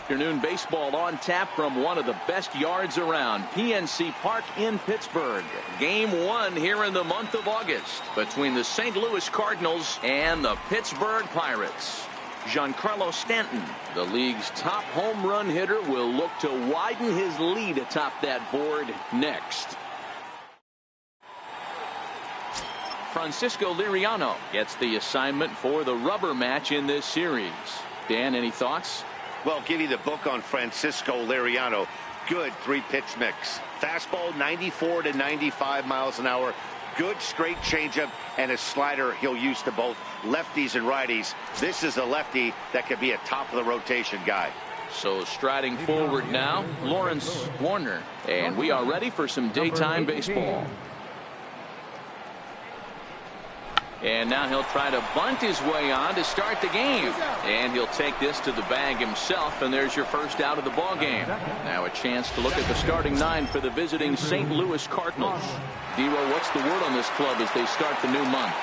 Afternoon baseball on tap from one of the best yards around, PNC Park in Pittsburgh. Game 1 here in the month of August between the St. Louis Cardinals and the Pittsburgh Pirates. Giancarlo Stanton, the league's top home run hitter, will look to widen his lead atop that board next. Francisco Liriano gets the assignment for the rubber match in this series. Dan, any thoughts? Well, give you the book on Francisco Liriano. Good three-pitch mix. Fastball 94 to 95 miles an hour. Good straight changeup and a slider he'll use to both lefties and righties. This is a lefty that could be a top-of-the-rotation guy. So striding forward now, Lawrence Warner. And we are ready for some daytime baseball. And now he'll try to bunt his way on to start the game. And he'll take this to the bag himself, and there's your first out of the ball game. Now a chance to look at the starting 9 for the visiting St. Louis Cardinals. D-Roll, what's the word on this club as they start the new month?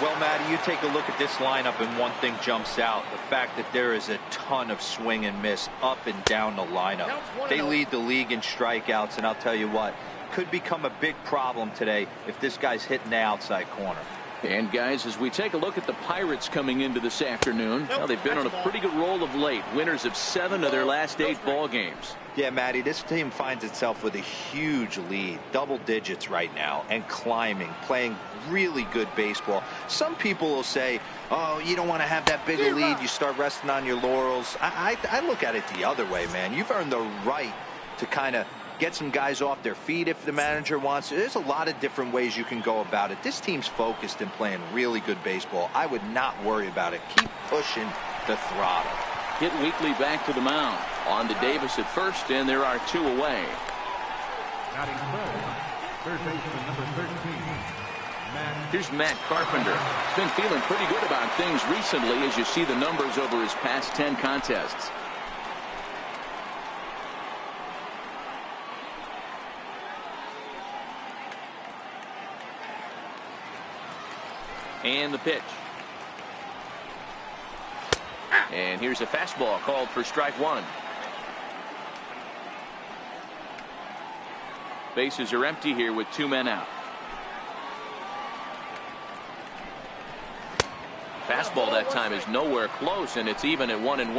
Well, Matty, you take a look at this lineup and one thing jumps out. The fact that there is a ton of swing and miss up and down the lineup. They lead the league in strikeouts, and I'll tell you what, could become a big problem today if this guy's hitting the outside corner. And guys, as we take a look at the Pirates coming into this afternoon, well, they've been on a pretty good roll of late. Winners of 7 of their last 8 ball games. Yeah, Matty, this team finds itself with a huge lead, double digits right now, and climbing, playing really good baseball. Some people will say, oh, you don't want to have that big a lead, you start resting on your laurels. I look at it the other way, man. You've earned the right to kind of get some guys off their feet if the manager wants to. There's a lot of different ways you can go about it. This team's focused and playing really good baseball. I would not worry about it. Keep pushing the throttle. Hit Weekly back to the mound. On to Davis at first, and there are 2 away. Here's Matt Carpenter. He's been feeling pretty good about things recently as you see the numbers over his past 10 contests. And the pitch. And here's a fastball called for strike 1. Bases are empty here with 2 men out. Fastball that time is nowhere close, and it's even at 1-1.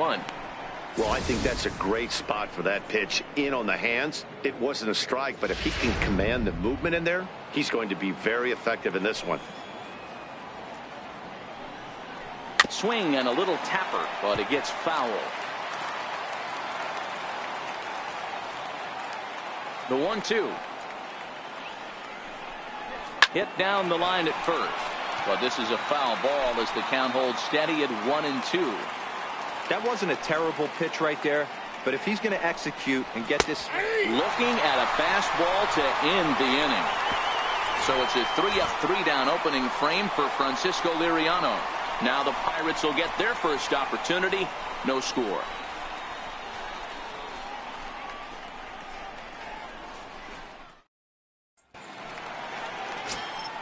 Well, I think that's a great spot for that pitch. In on the hands. It wasn't a strike, but if he can command the movement in there, he's going to be very effective in this one. Swing and a little tapper, but it gets foul. The 1-2. Hit down the line at first, but this is a foul ball as the count holds steady at 1-2. That wasn't a terrible pitch right there, but if he's going to execute and get this. Looking at a fastball to end the inning. So it's a 3-up, 3-down opening frame for Francisco Liriano. Now the Pirates will get their first opportunity. No score.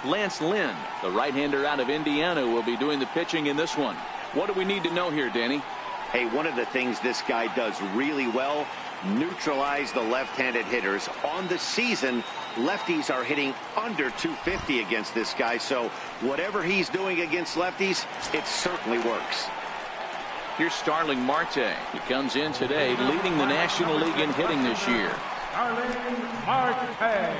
Lance Lynn, the right-hander out of Indiana, will be doing the pitching in this one. What do we need to know here, Danny? Hey, one of the things this guy does really well, neutralize the left-handed hitters. On the season, lefties are hitting under 250 against this guy, so whatever he's doing against lefties, it certainly works. Here's Starling Marte. He comes in today leading the National League in hitting this year. Starling Marte.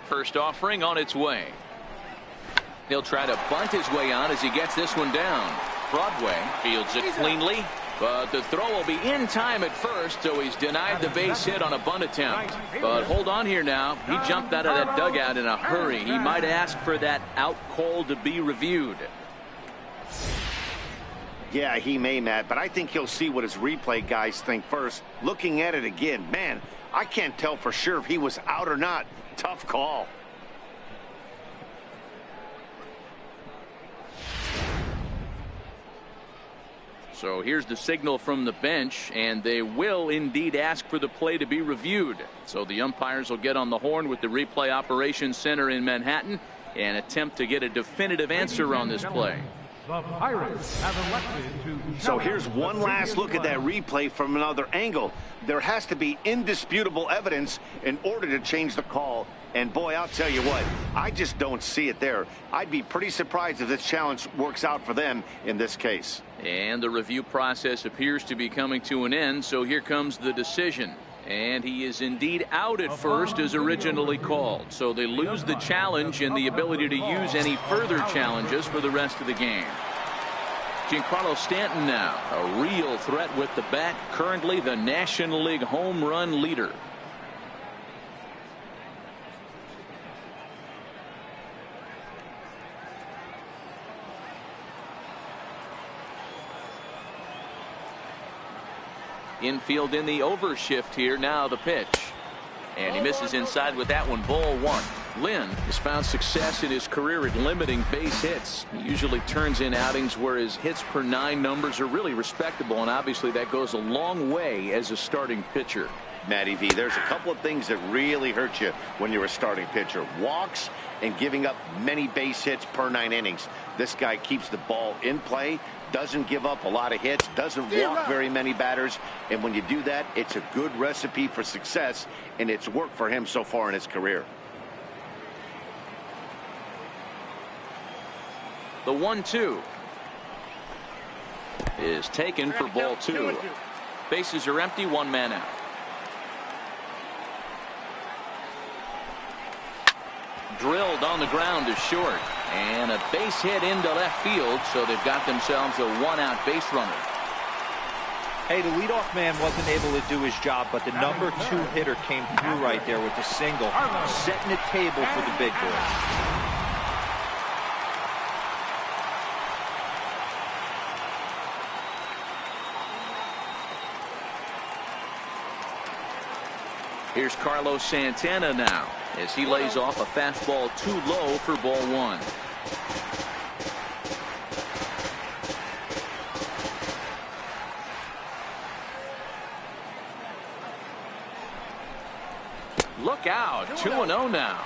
First offering on its way. He'll try to bunt his way on as he gets this one down. Broadway fields it cleanly, but the throw will be in time at first, so he's denied the base hit on a bunt attempt. But hold on here now. He jumped out of that dugout in a hurry. He might ask for that out call to be reviewed. Yeah, he may, Matt, but I think he'll see what his replay guys think first. Looking at it again, man, I can't tell for sure if he was out or not. Tough call. So here's the signal from the bench, and they will indeed ask for the play to be reviewed. So the umpires will get on the horn with the replay operations center in Manhattan and attempt to get a definitive answer on this play. The Pirates have elected to. So here's one last look at that replay from another angle. There has to be indisputable evidence in order to change the call. And boy, I'll tell you what, I just don't see it there. I'd be pretty surprised if this challenge works out for them in this case. And the review process appears to be coming to an end, so here comes the decision. And he is indeed out at first as originally called. So they lose the challenge and the ability to use any further challenges for the rest of the game. Giancarlo Stanton now, a real threat with the bat, currently the National League home run leader. Infield in the overshift here. Now the pitch. And he misses inside with that one. Ball one. Lynn has found success in his career at limiting base hits. He usually turns in outings where his hits per 9 numbers are really respectable, and obviously that goes a long way as a starting pitcher. Matty V, there's a couple of things that really hurt you when you're a starting pitcher. Walks and giving up many base hits per 9 innings. This guy keeps the ball in play, doesn't give up a lot of hits, doesn't walk very many batters, and when you do that, it's a good recipe for success, and it's worked for him so far in his career. The 1-2 is taken for ball 2. Bases are empty, 1 man out. Drilled on the ground to short, and a base hit into left field, so they've got themselves a 1-out base runner. Hey, the leadoff man wasn't able to do his job, but the number 2 hitter came through right there with the single, setting the table for the big boys. Here's Carlos Santana now as he lays off a fastball too low for ball 1. Look out, 2-0 now.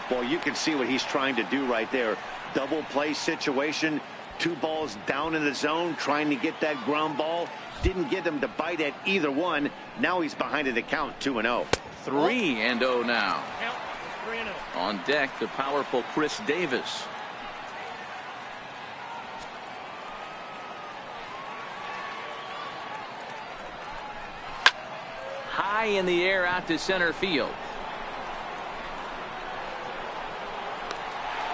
Boy, you can see what he's trying to do right there. Double play situation, 2 balls down in the zone, trying to get that ground ball. Didn't get him to bite at either one. Now he's behind in the count, 2-0. 3-0 now. On deck, the powerful Chris Davis. High in the air out to center field.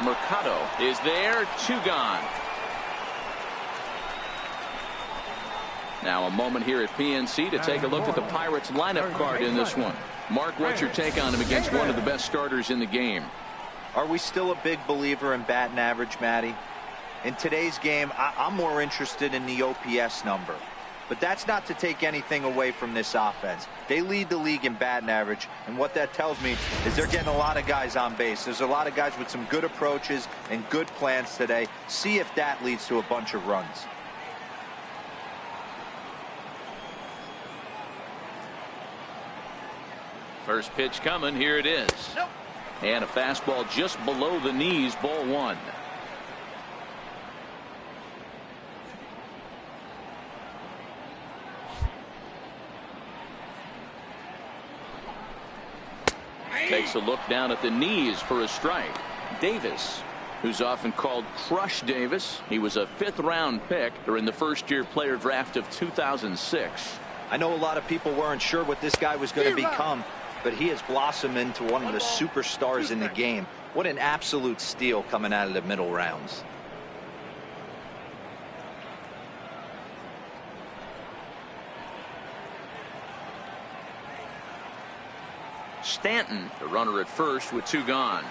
Mercado is there, 2 gone. Now a moment here at PNC to take a look at the Pirates lineup card in this one. Mark, what's your take on him against one of the best starters in the game? Are we still a big believer in batting average, Matty? In today's game, I'm more interested in the OPS number. But that's not to take anything away from this offense. They lead the league in batting average, and what that tells me is they're getting a lot of guys on base. There's a lot of guys with some good approaches and good plans today. See if that leads to a bunch of runs. First pitch coming. Here it is. And a fastball just below the knees, ball 1. Takes a look down at the knees for a strike. Davis, who's often called Crush Davis. He was a 5th-round pick during the first-year player draft of 2006. I know a lot of people weren't sure what this guy was going to become, but he has blossomed into one of the superstars in the game. What an absolute steal coming out of the middle rounds. Stanton, the runner at first with 2 gone.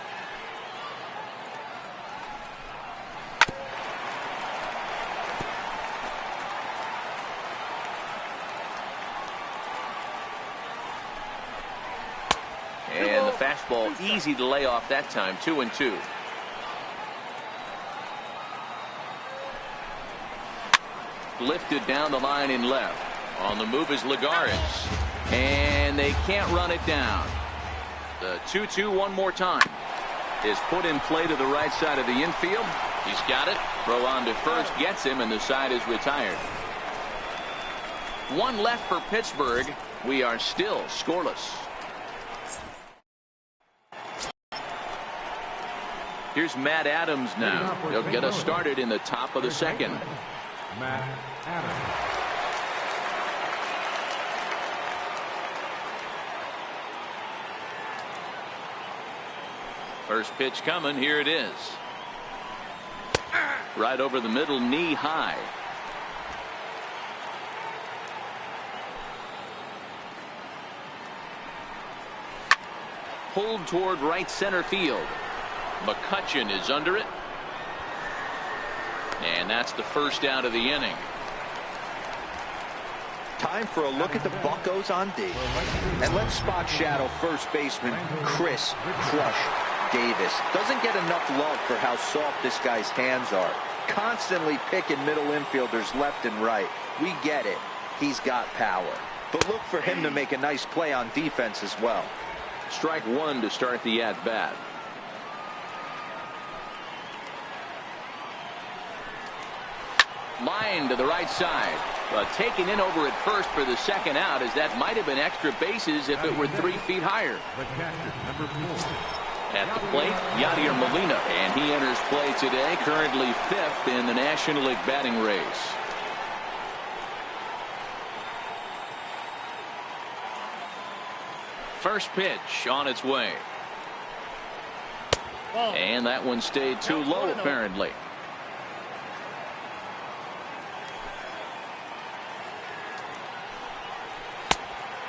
And the fastball easy to lay off that time, 2-2. lifted down the line in left. On the move is Lagares. And they can't run it down. The 2-2 one more time is put in play to the right side of the infield. He's got it. Throw on to first gets him, and the side is retired. One left for Pittsburgh. We are still scoreless. Here's Matt Adams now. He'll get us started in the top of the second. Matt Adams. First pitch coming. Here it is. Right over the middle, knee high. Pulled toward right center field. McCutchen is under it. And that's the first out of the inning. Time for a look at the Buccos on D. And let's spot shadow first baseman Chris Crush Davis. Doesn't get enough love for how soft this guy's hands are. Constantly picking middle infielders left and right. We get it. He's got power. But look for him to make a nice play on defense as well. Strike one to start the at-bat. Line to the right side. Taken in over at first for the second out, as that might have been extra bases if it were 3 feet higher. The catcher, number 4. At the plate, Yadier Molina, and he enters play today, currently 5th in the National League batting race. First pitch on its way. And that one stayed too low, apparently.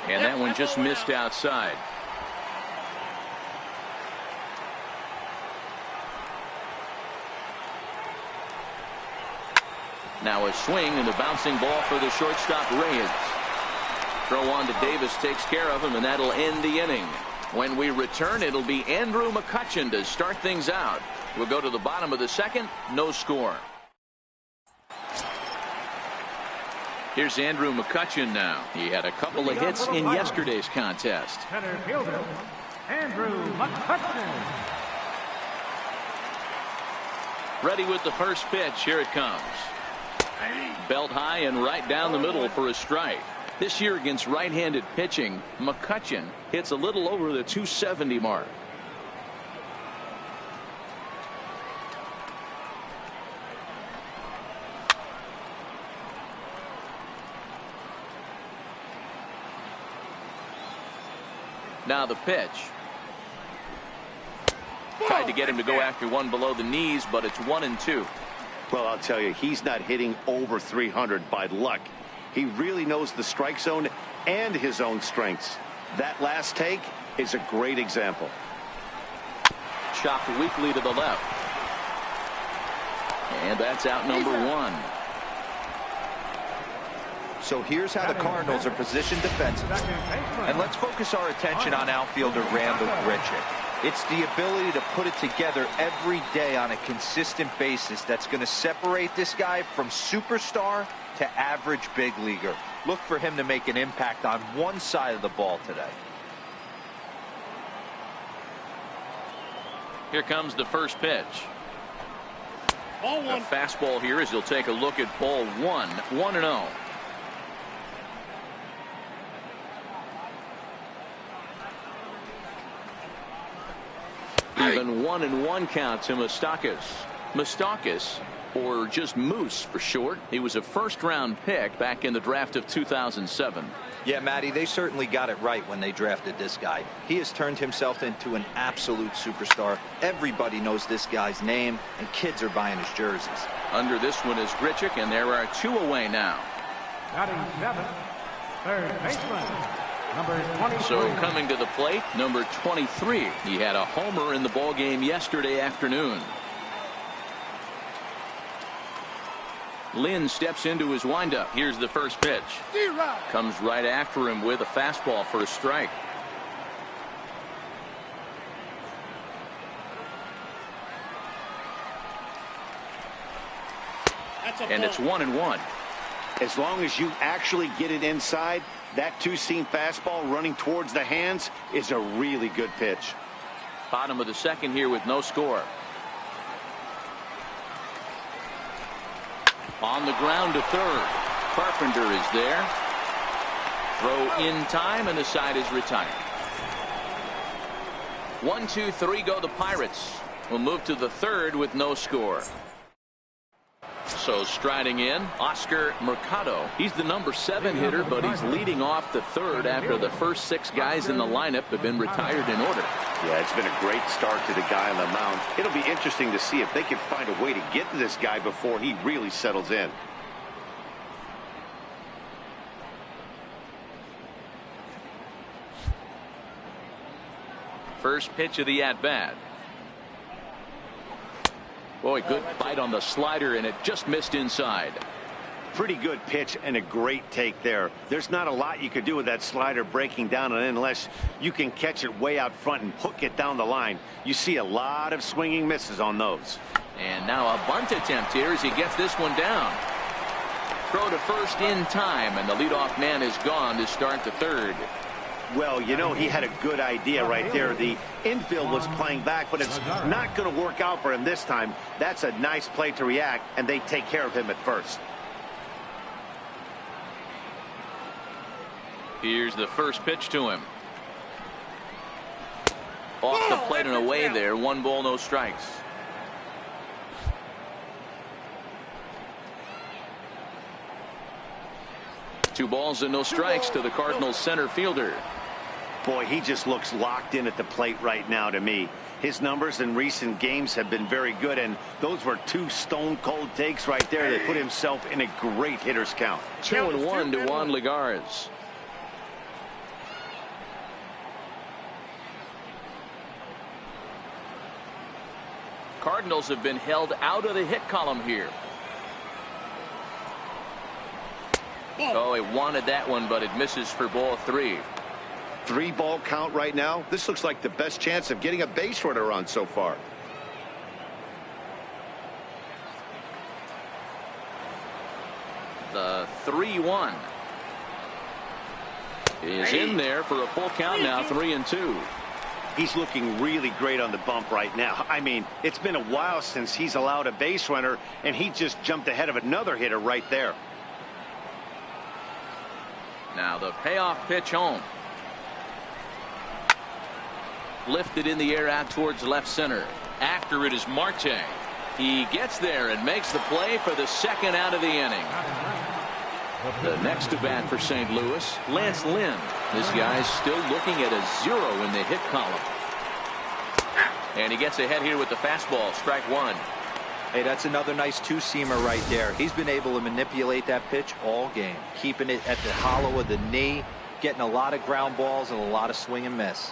And that one just missed outside. Now a swing and the bouncing ball for the shortstop Reyes. Throw on to Davis takes care of him, and that'll end the inning. When we return, it'll be Andrew McCutchen to start things out. We'll go to the bottom of the second. No score. Here's Andrew McCutchen now. He had a couple of hits in yesterday's contest. Center fielder, Andrew McCutchen. Ready with the first pitch. Here it comes. Belt high and right down the middle for a strike. This year against right-handed pitching, McCutchen hits a little over the 270 mark. Now the pitch. Tried to get him to go after one below the knees, but it's 1-2. Well, I'll tell you, he's not hitting over 300 by luck. He really knows the strike zone and his own strengths. That last take is a great example. Chopped weakly to the left. And that's out number 1. So here's how the Cardinals are positioned defensively. And let's focus our attention on outfielder Randall Grichuk. It's the ability to put it together every day on a consistent basis that's going to separate this guy from superstar to average big leaguer. Look for him to make an impact on one side of the ball today. Here comes the first pitch. A fastball here as he'll take a look at ball 1. 1-0. Even 1-1 count to Moustakas, or just Moose for short. He was a first-round pick back in the draft of 2007. Yeah, Matty, they certainly got it right when they drafted this guy. He has turned himself into an absolute superstar. Everybody knows this guy's name, and kids are buying his jerseys. Under this one is Grichuk, and there are 2 away now. Batting 7th, third baseman, number 23. So coming to the plate, number 23. He had a homer in the ballgame yesterday afternoon. Lynn steps into his windup. Here's the first pitch. Comes right after him with a fastball for a strike. And it's 1-1. As long as you actually get it inside, that two-seam fastball running towards the hands is a really good pitch. Bottom of the second here with no score. On the ground to third. Carpenter is there. Throw in time, and the side is retired. 1, 2, 3 go the Pirates. We'll move to the third with no score. So striding in, Oscar Mercado. He's the number 7 hitter, but he's leading off the third after the first 6 guys in the lineup have been retired in order. Yeah, it's been a great start to the guy on the mound. It'll be interesting to see if they can find a way to get to this guy before he really settles in. First pitch of the at-bat. Boy, good bite on the slider, and it just missed inside. Pretty good pitch and a great take there. There's not a lot you could do with that slider breaking down and unless you can catch it way out front and hook it down the line. You see a lot of swinging misses on those. And now a bunt attempt here as he gets this one down. Throw to first in time, and the leadoff man is gone to start the third. Well, you know, he had a good idea right there. The infield was playing back, but it's not going to work out for him this time. That's a nice play to react, and they take care of him at first. Here's the first pitch to him. Off the plate and away there. 1 ball, no strikes. Two balls and no strikes to the Cardinals center fielder. Boy, he just looks locked in at the plate right now to me. His numbers in recent games have been very good, and those were 2 stone-cold takes right there that put himself in a great hitter's count. 2-1 to Juan Lagares. Cardinals have been held out of the hit column here. Oh, he wanted that one, but it misses for ball 3. 3-ball count right now. This looks like the best chance of getting a base runner on so far. The 3-1 is in there for a full count now. 3-2. He's looking really great on the bump right now. I mean, it's been a while since he's allowed a base runner, and he just jumped ahead of another hitter right there. Now the payoff pitch home. Lifted in the air out towards left center. After it is Marte. He gets there and makes the play for the second out of the inning. The next to bat for St. Louis, Lance Lynn. This guy's still looking at a 0 in the hit column. And he gets ahead here with the fastball. Strike 1. Hey, that's another nice two-seamer right there. He's been able to manipulate that pitch all game, keeping it at the hollow of the knee, getting a lot of ground balls and a lot of swing and miss.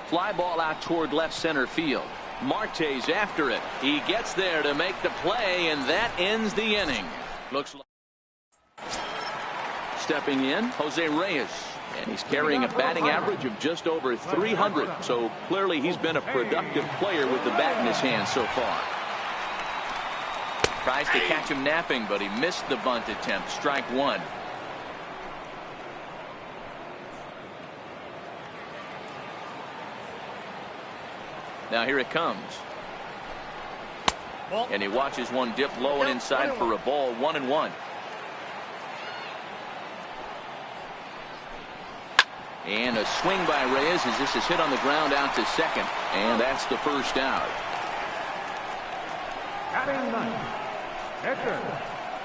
Fly ball out toward left center field. Marte's after it. He gets there to make the play, and that ends the inning. Looks like stepping in, Jose Reyes. And he's carrying a batting average of just over 300. So clearly he's been a productive player with the bat in his hand so far. Tries to catch him napping, but he missed the bunt attempt. Strike 1. Now here it comes. And he watches one dip low and inside for a ball. 1-1. And a swing by Reyes as this is hit on the ground out to second. And that's the first out. Batting ninth, pitcher,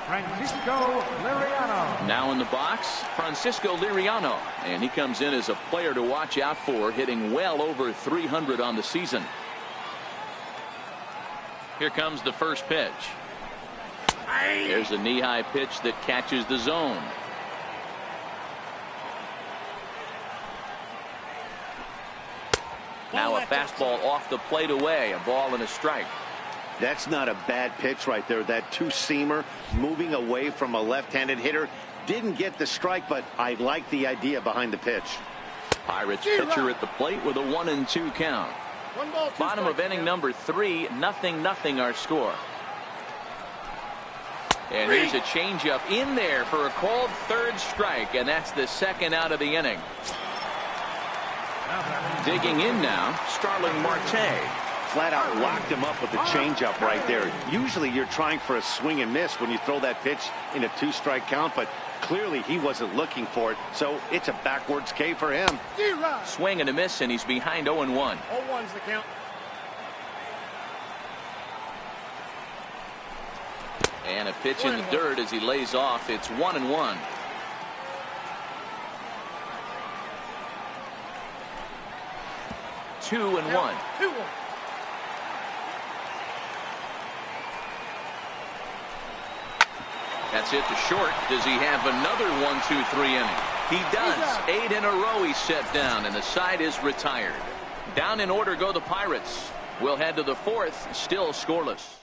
Francisco Liriano. Now in the box, Francisco Liriano. And he comes in as a player to watch out for, hitting well over 300 on the season. Here comes the first pitch. There's a knee-high pitch that catches the zone. Now a fastball off the plate away. A ball and a strike. That's not a bad pitch right there. That two-seamer moving away from a left-handed hitter. Didn't get the strike, but I like the idea behind the pitch. Pirates pitcher at the plate with a 1-2 count. Bottom of inning number 3. 0-0 our score. And here's a changeup in there for a called third strike, and that's the second out of the inning. Digging in now, Starling Marte. Flat out locked him up with the changeup right there. Usually you're trying for a swing and miss when you throw that pitch in a two-strike count, but clearly he wasn't looking for it, so it's a backwards K for him. Swing and a miss, and he's behind 0-1. 0-1's the count. And a pitch in the dirt as he lays off. It's 1-1. Two and one. That's it to short. Does he have another 1-2-3 inning? He does. 8 in a row he's set down, and the side is retired. Down in order go the Pirates. We'll head to the fourth, still scoreless.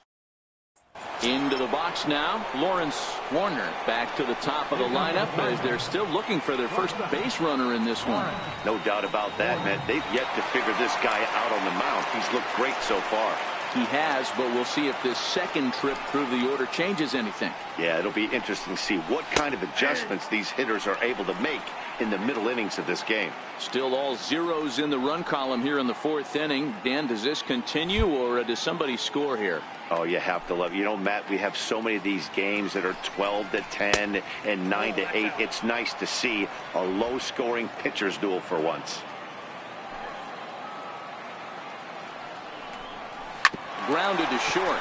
Into the box now, Lawrence Warner back to the top of the lineup as they're still looking for their first base runner in this one. No doubt about that, man. They've yet to figure this guy out on the mound. He's looked great so far. He has, but we'll see if this second trip through the order changes anything. Yeah, it'll be interesting to see what kind of adjustments these hitters are able to make in the middle innings of this game. Still all zeros in the run column here in the fourth inning. Dan, does this continue, or does somebody score here? Oh, you have to love it. You know, Matt, we have so many of these games that are 12-10 and 9-8. It's nice to see a low-scoring pitcher's duel for once. Grounded to short.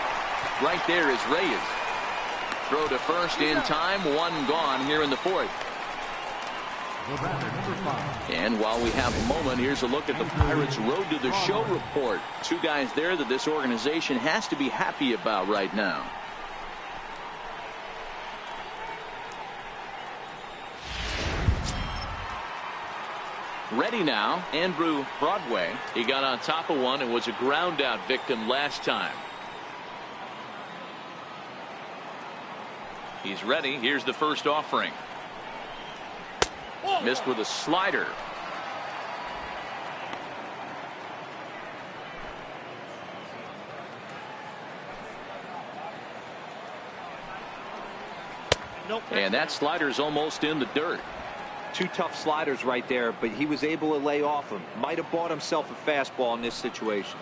Right there is Reyes. Throw to first in time. One gone here in the fourth. And while we have a moment, here's a look at the Pirates' road to the show report. Two guys there that this organization has to be happy about right now. Ready now, Andrew Broadway. He got on top of one and was a ground out victim last time. He's ready. Here's the first offering. Missed with a slider. And that slider's almost in the dirt. Two tough sliders right there, but he was able to lay off them. Might have bought himself a fastball in this situation.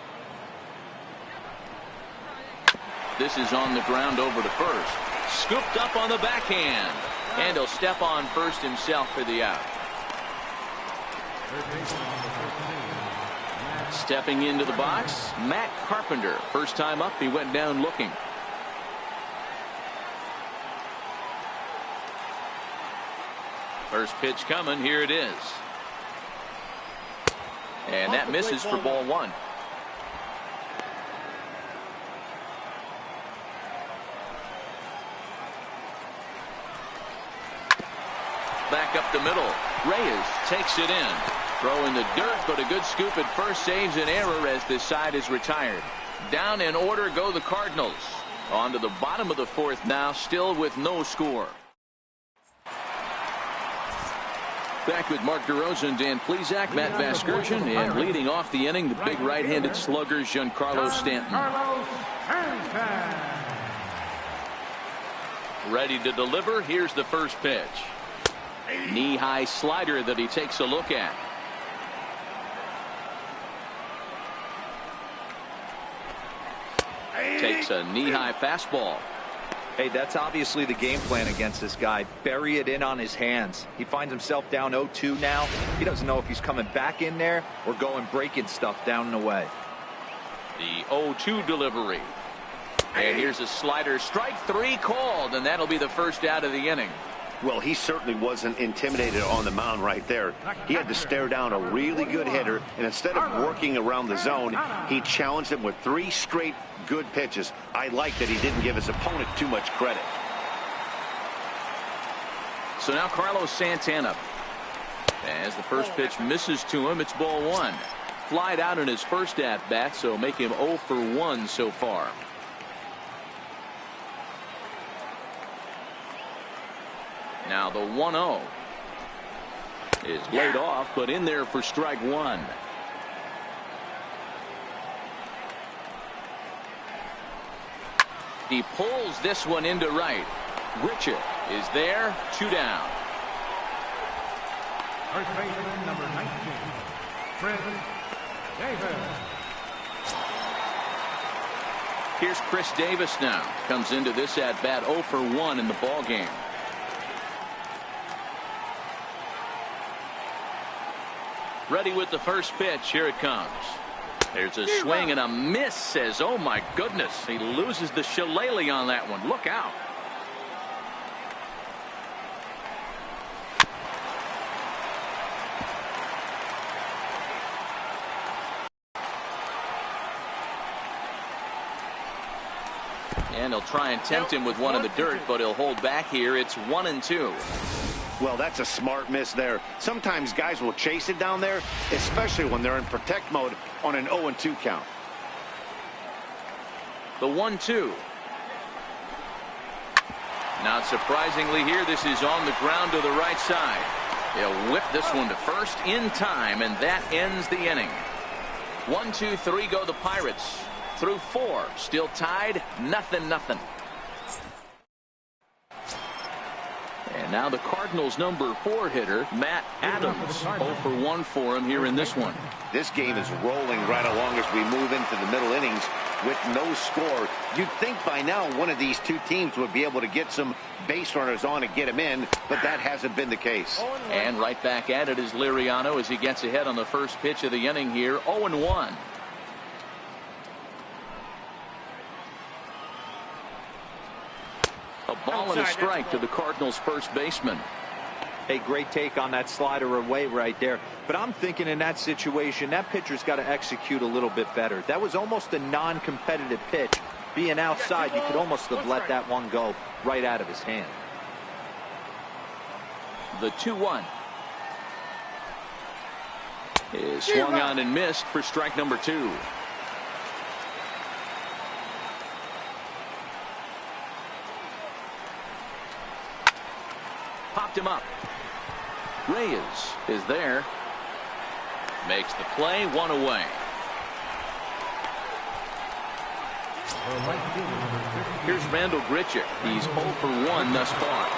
This is on the ground over to first. Scooped up on the backhand. And he'll step on first himself for the out. Stepping into the box, Matt Carpenter. First time up, he went down looking. First pitch coming. Here it is. And that misses for ball one. Back up the middle. Reyes takes it in. Throw in the dirt, but a good scoop at first saves an error as this side is retired. Down in order go the Cardinals. On to the bottom of the fourth now, still with no score. Back with Mark DeRosa and Dan Plesac, Matt Vasgersian, and leading off the inning, the big right-handed slugger, Giancarlo Stanton. Ready to deliver. Here's the first pitch. Knee-high slider that he takes a look at. Takes a knee-high fastball. Hey, that's obviously the game plan against this guy. Bury it in on his hands. He finds himself down 0-2 now. He doesn't know if he's coming back in there or going breaking stuff down and away. The 0-2 delivery. And here's a slider. Strike three called, and that'll be the first out of the inning. Well, he certainly wasn't intimidated on the mound right there. He had to stare down a really good hitter, and instead of working around the zone, he challenged him with 3 straight good pitches. I like that he didn't give his opponent too much credit. So now Carlos Santana. As the first pitch misses to him, it's ball one. Flied out in his first at-bat, so make him 0 for 1 so far. Now the 1-0 is laid off, but in there for strike one. He pulls this one into right. Grichuk is there, 2 down. First baseman number 19, Chris Davis. Here's Chris Davis now. Comes into this at bat 0 for 1 in the ball game. Ready with the first pitch. Here it comes. There's a swing and a miss. Says, oh my goodness, he loses the shillelagh on that one. Look out. And he'll try and tempt him with one in the dirt, but he'll hold back here. It's 1-2. Well, that's a smart miss there. Sometimes guys will chase it down there, especially when they're in protect mode on an 0-2 count. The 1-2. Not surprisingly here, this is on the ground to the right side. He'll whip this one to first in time, and that ends the inning. 1, 2, 3 go the Pirates. Through 4, still tied, 0-0. And now the Cardinals' number 4 hitter, Matt Adams. 0 for 1 for him here in this one. This game is rolling right along as we move into the middle innings with no score. You'd think by now one of these two teams would be able to get some base runners on and get them in, but that hasn't been the case. And right back at it is Liriano as he gets ahead on the first pitch of the inning here, 0-1. A ball and a strike to the Cardinals' first baseman. Hey, great take on that slider away right there. But I'm thinking in that situation, that pitcher's got to execute a little bit better. That was almost a non-competitive pitch. Being outside, you could almost have let that one go right out of his hand. The 2-1 is swung on and missed for strike number 2. Popped him up. Reyes is there. Makes the play, 1 away. Here's Randall Grichuk. He's 0 for 1 thus far.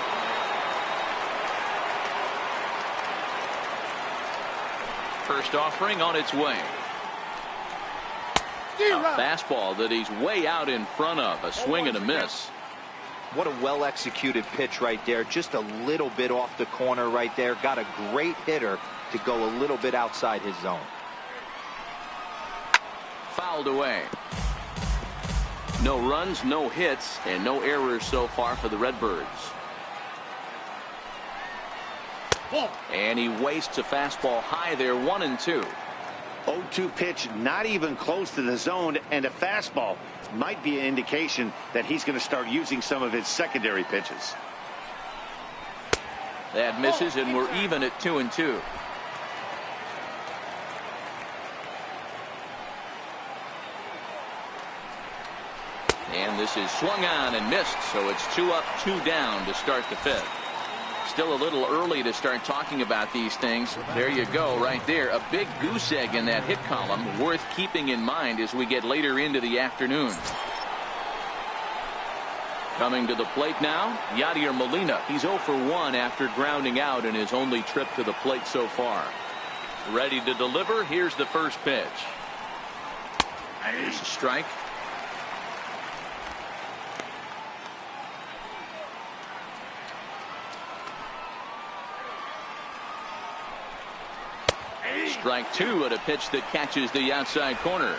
First offering on its way. A fastball that he's way out in front of. A swing and a miss. What a well-executed pitch right there. Just a little bit off the corner right there. Got a great hitter to go a little bit outside his zone. Fouled away. No runs, no hits, and no errors so far for the Redbirds. And he wastes a fastball high there, 1-2. 0-2 pitch, not even close to the zone, and a fastball might be an indication that he's going to start using some of his secondary pitches. That misses, and we're even at 2-2. And this is swung on and missed, so it's 2 up, 2 down to start the 5th. Still a little early to start talking about these things. There you go, right there. A big goose egg in that hit column, worth keeping in mind as we get later into the afternoon. Coming to the plate now, Yadier Molina. He's 0 for 1 after grounding out in his only trip to the plate so far. Ready to deliver. Here's the first pitch. Here's a strike. Strike 2 at a pitch that catches the outside corner.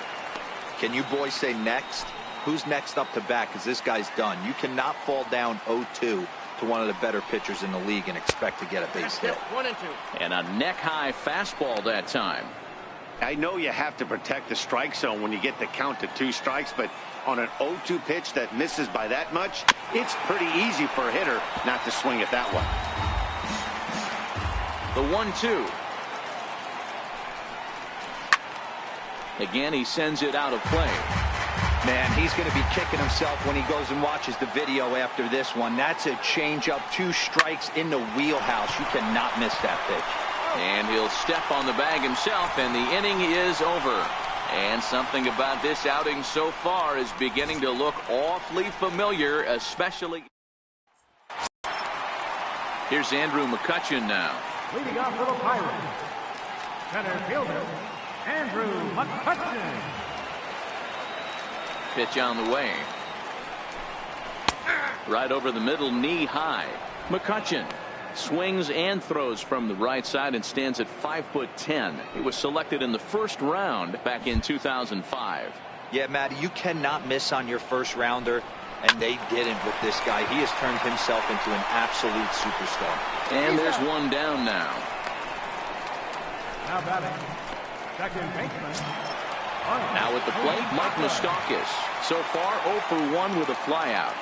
Can you boys say next? Who's next up to bat? Because this guy's done. You cannot fall down 0-2 to one of the better pitchers in the league and expect to get a base hit. 1-2. And a neck-high fastball that time. I know you have to protect the strike zone when you get the count to 2 strikes, but on an 0-2 pitch that misses by that much, it's pretty easy for a hitter not to swing at that one. The 1-2. Again, he sends it out of play. Man, he's going to be kicking himself when he goes and watches the video after this one. That's a changeup, 2 strikes in the wheelhouse. You cannot miss that pitch. And he'll step on the bag himself, and the inning is over. And something about this outing so far is beginning to look awfully familiar, especially. Here's Andrew McCutchen now. Leading off for the Pirates, center fielder, Andrew McCutchen. Pitch on the way. Right over the middle, knee high. McCutchen swings and throws from the right side and stands at 5'10". He was selected in the first round back in 2005. Yeah, Matty, you cannot miss on your first rounder, and they didn't with this guy. He has turned himself into an absolute superstar. And there's one down now. Now batting, second baseman. Now at the plate, Mike Moustakas. So far 0 for 1 with a flyout.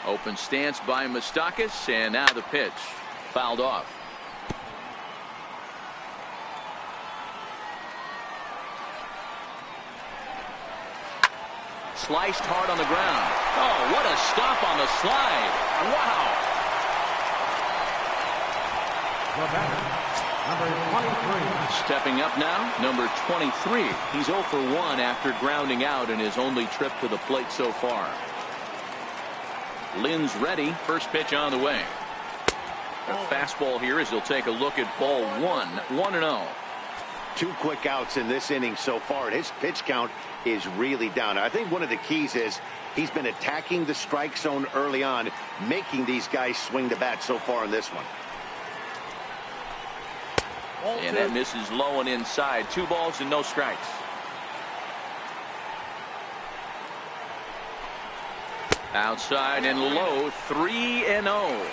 Open stance by Moustakas, and now the pitch. Fouled off. Sliced hard on the ground. Oh, what a stop on the slide. Wow. The batter, number 23. Stepping up now, number 23. He's 0 for 1 after grounding out in his only trip to the plate so far. Lynn's ready. First pitch on the way. A fastball here as he'll take a look at ball 1. 1-0. 2 quick outs in this inning so far. His pitch count is really down. I think one of the keys is he's been attacking the strike zone early on, making these guys swing the bat so far in this one. And that misses low and inside. 2 balls and no strikes. Outside and low. 3-0.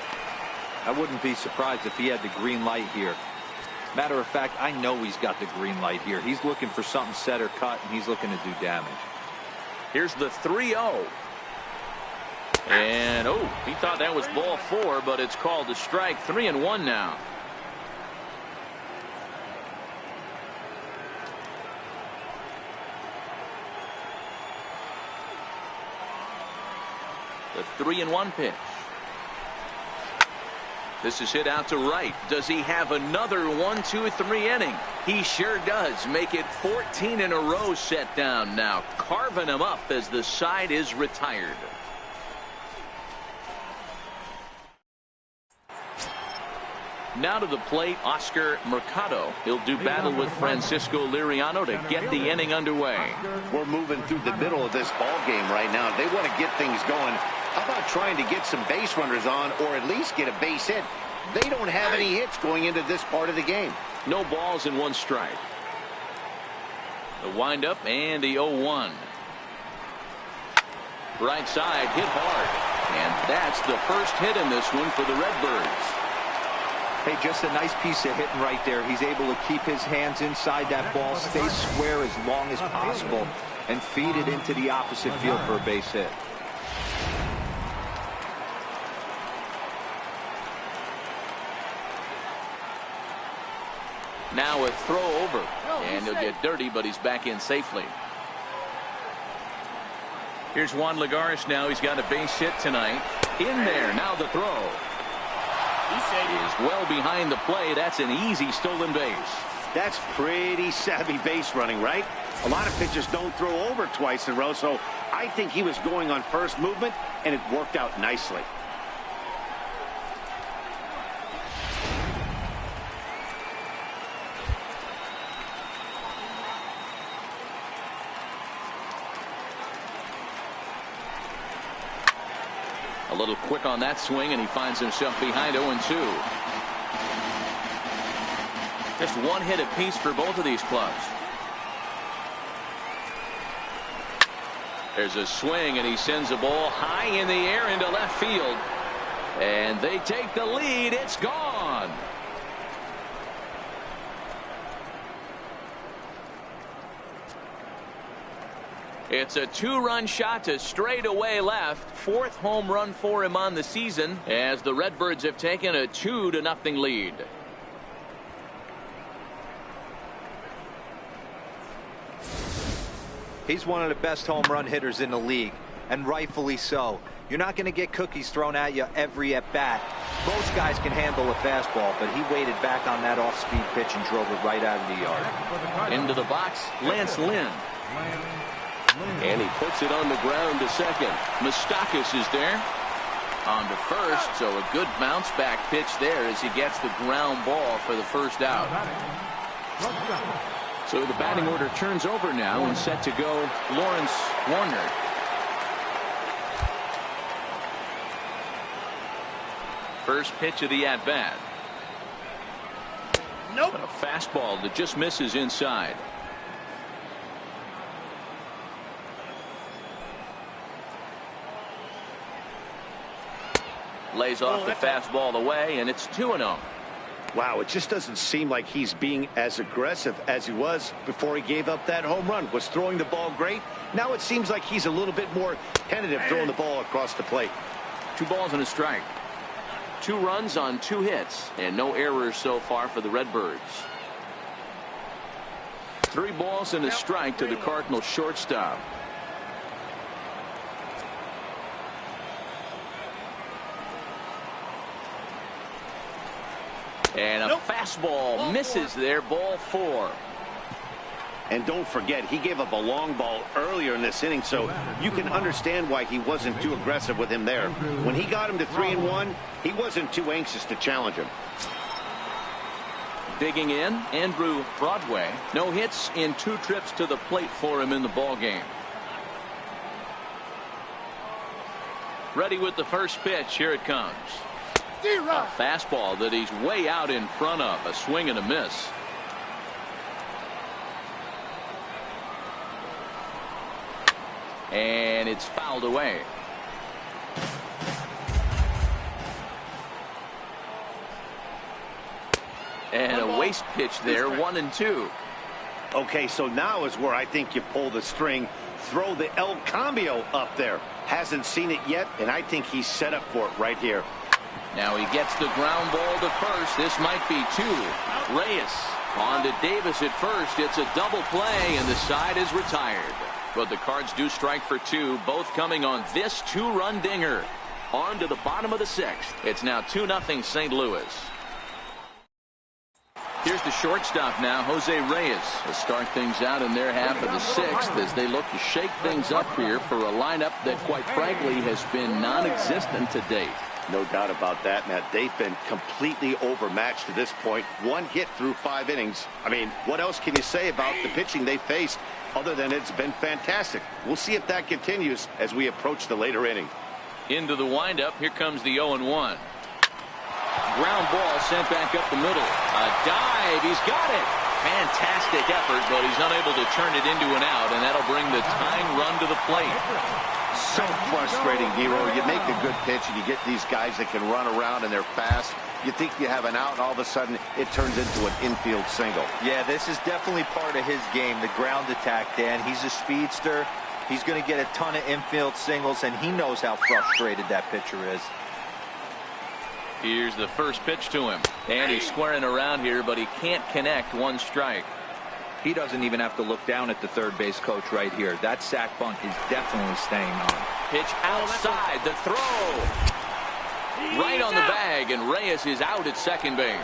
I wouldn't be surprised if he had the green light here. Matter of fact, I know he's got the green light here. He's looking for something set or cut, and he's looking to do damage. Here's the 3-0. And oh, he thought that was ball 4, but it's called a strike. 3-1 now. The 3-1 pitch. This is hit out to right. Does he have another 1, 2, 3 inning? He sure does. Make it 14 in a row set down now. Carving him up as the side is retired. Now to the plate, Oscar Mercado. He'll do battle with Francisco Liriano to get the inning underway. We're moving through the middle of this ball game right now. They want to get things going. How about trying to get some base runners on, or at least get a base hit? They don't have any hits going into this part of the game. No balls and 1 strike. The windup and the 0-1. Right side hit hard. And that's the first hit in this one for the Redbirds. Hey, just a nice piece of hitting right there. He's able to keep his hands inside that ball, stay square as long as possible, and feed it into the opposite field for a base hit. Now a throw over, and he'll get dirty, but he's back in safely. Here's Juan Lagares now. He's got a base hit tonight. In there, now the throw. He is well behind the play. That's an easy stolen base. That's pretty savvy base running, right? A lot of pitchers don't throw over twice in a row, so I think he was going on first movement, and it worked out nicely. A little quick on that swing, and he finds himself behind 0-2. Just 1 hit apiece for both of these clubs. There's a swing, and he sends a ball high in the air into left field. And they take the lead. It's gone. It's a 2-run shot to straightaway left. 4th home run for him on the season as the Redbirds have taken a 2-0 lead. He's one of the best home run hitters in the league, and rightfully so. You're not going to get cookies thrown at you every at-bat. Most guys can handle a fastball, but he waited back on that off-speed pitch and drove it right out of the yard. Into the box, Lance Lynn. And he puts it on the ground to second. Moustakas is there. On to first, so a good bounce back pitch there as he gets the ground ball for the first out. So the batting order turns over now and set to go Lawrence Warner. First pitch of the at-bat. Nope. A fastball that just misses inside. Lays off the fastball away, and it's 2-0. Wow, it just doesn't seem like he's being as aggressive as he was before he gave up that home run. Was throwing the ball great. Now it seems like he's a little bit more tentative throwing the ball across the plate. 2 balls and a strike. 2 runs on 2 hits, and no errors so far for the Redbirds. 3 balls and a strike to the Cardinals shortstop. And a fastball misses there, ball 4. And don't forget, he gave up a long ball earlier in this inning, so you can understand why he wasn't too aggressive with him there. When he got him to 3-1, he wasn't too anxious to challenge him. Digging in, Andrew Broadway. No hits in 2 trips to the plate for him in the ball game. Ready with the first pitch. Here it comes. A fastball that he's way out in front of. A swing and a miss. And it's fouled away. And a waste pitch there, 1-2. Okay, so now is where I think you pull the string. Throw the El Cambio up there. Hasn't seen it yet, and I think he's set up for it right here. Now he gets the ground ball to first. This might be 2. Reyes on to Davis at first. It's a double play, and the side is retired. But the Cards do strike for 2, both coming on this 2-run dinger. On to the bottom of the 6th. It's now 2-0 St. Louis. Here's the shortstop now, Jose Reyes, to start things out in their half of the 6th as they look to shake things up here for a lineup that, quite frankly, has been non-existent to date. No doubt about that, Matt. They've been completely overmatched to this point. 1 hit through 5 innings. I mean, what else can you say about the pitching they faced other than it's been fantastic? We'll see if that continues as we approach the later inning. Into the windup. Here comes the 0-1. Ground ball sent back up the middle. A dive. He's got it. Fantastic effort, but he's unable to turn it into an out, and that'll bring the tying run to the plate. So frustrating, Hero. You make a good pitch, and you get these guys that can run around, and they're fast. You think you have an out, and all of a sudden, it turns into an infield single. Yeah, this is definitely part of his game, the ground attack, Dan. He's a speedster. He's going to get a ton of infield singles, and he knows how frustrated that pitcher is. Here's the first pitch to him. And he's squaring around here, but he can't connect. 1 strike. He doesn't even have to look down at the third base coach right here. That sac bunt is definitely staying on. Pitch outside. The throw. Right on the bag, and Reyes is out at second base.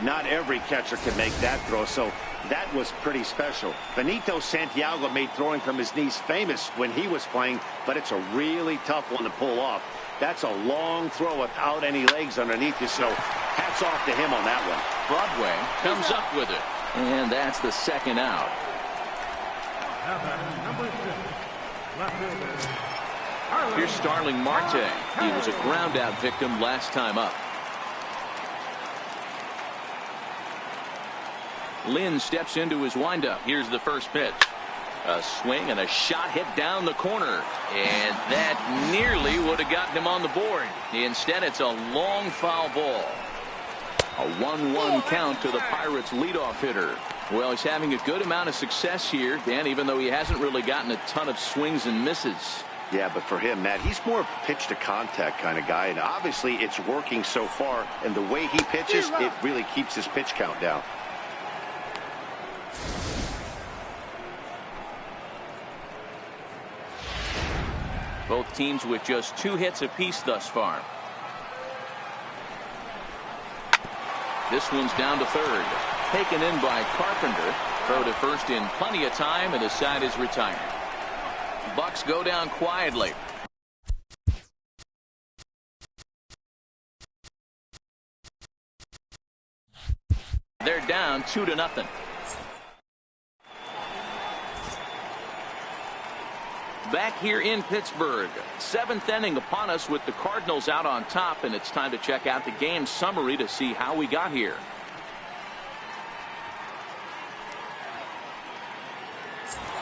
Not every catcher can make that throw, so that was pretty special. Benito Santiago made throwing from his knees famous when he was playing, but it's a really tough one to pull off. That's a long throw without any legs underneath you, so hats off to him on that one. Broadway comes up with it, and that's the second out. Number 6, left fielder. Here's Starling Marte. He was a ground out victim last time up. Lynn steps into his windup. Here's the first pitch. A swing and a shot hit down the corner, and that nearly would have gotten him on the board. Instead, it's a long foul ball. A 1-1 count to the Pirates leadoff hitter. Well, he's having a good amount of success here, Dan, even though he hasn't really gotten a ton of swings and misses. Yeah, but for him, Matt, he's more of a pitch to contact kind of guy, and obviously it's working so far, and the way he pitches, it really keeps his pitch count down. Both teams with just 2 hits apiece thus far. This one's down to third. Taken in by Carpenter. Throw to first in plenty of time, and the side is retired. Bucks go down quietly. They're down 2-0. Back here in Pittsburgh, 7th inning upon us with the Cardinals out on top, and it's time to check out the game summary to see how we got here.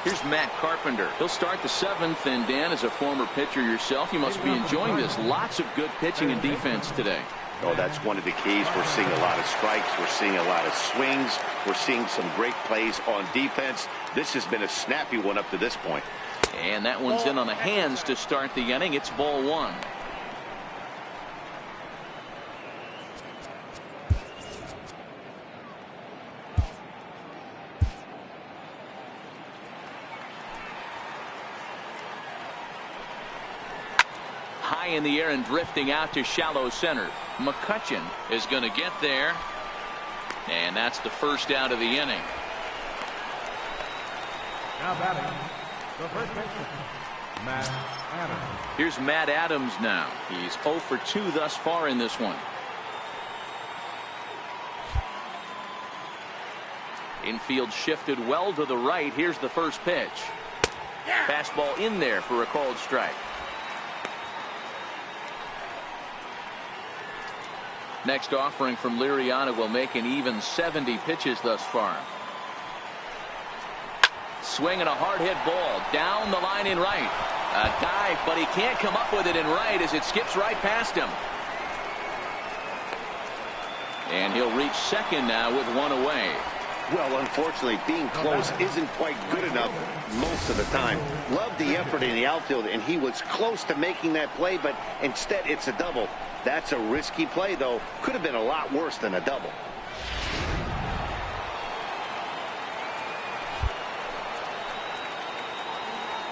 Here's Matt Carpenter. He'll start the 7th, and Dan, as a former pitcher yourself, you must be enjoying this. Lots of good pitching and defense today. Oh, that's one of the keys. We're seeing a lot of strikes. We're seeing a lot of swings. We're seeing some great plays on defense. This has been a snappy one up to this point. And that one's in on the hands to start the inning. It's ball 1. High in the air and drifting out to shallow center. McCutchen is going to get there. And that's the first out of the inning. Now batting, the first baseman, Matt Adams. Here's Matt Adams now. He's 0 for 2 thus far in this one. Infield shifted well to the right. Here's the first pitch. Fastball in there for a called strike. Next offering from Liriano will make an even 70 pitches thus far. Swing and a hard hit ball down the line in right. A dive, but he can't come up with it in right as it skips right past him. And he'll reach second now with one away. Well, unfortunately, being close isn't quite good enough most of the time. Loved the effort in the outfield, and he was close to making that play, but instead it's a double. That's a risky play, though. Could have been a lot worse than a double.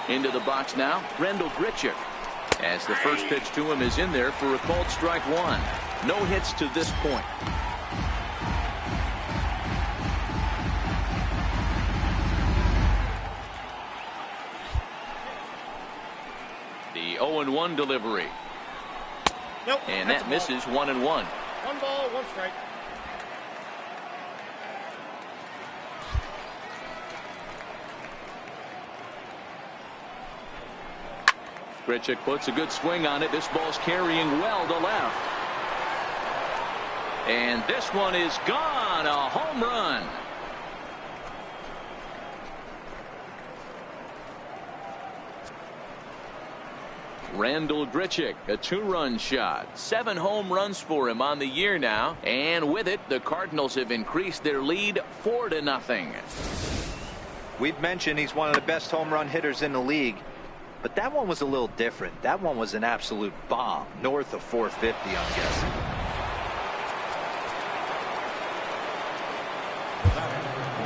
Into the box now, Rendell Grichuk. As the first pitch to him is in there for a called strike 1. No hits to this point. The 0-1 delivery. Nope, and that misses 1-1. 1 ball, 1 strike. Grichuk puts a good swing on it. This ball's carrying well to left. And this one is gone. A home run. Rendell Grichuk, a 2-run shot. 7 home runs for him on the year now. And with it, the Cardinals have increased their lead 4-0. We've mentioned he's one of the best home run hitters in the league. But that one was a little different. That one was an absolute bomb. North of 450, I'm guessing.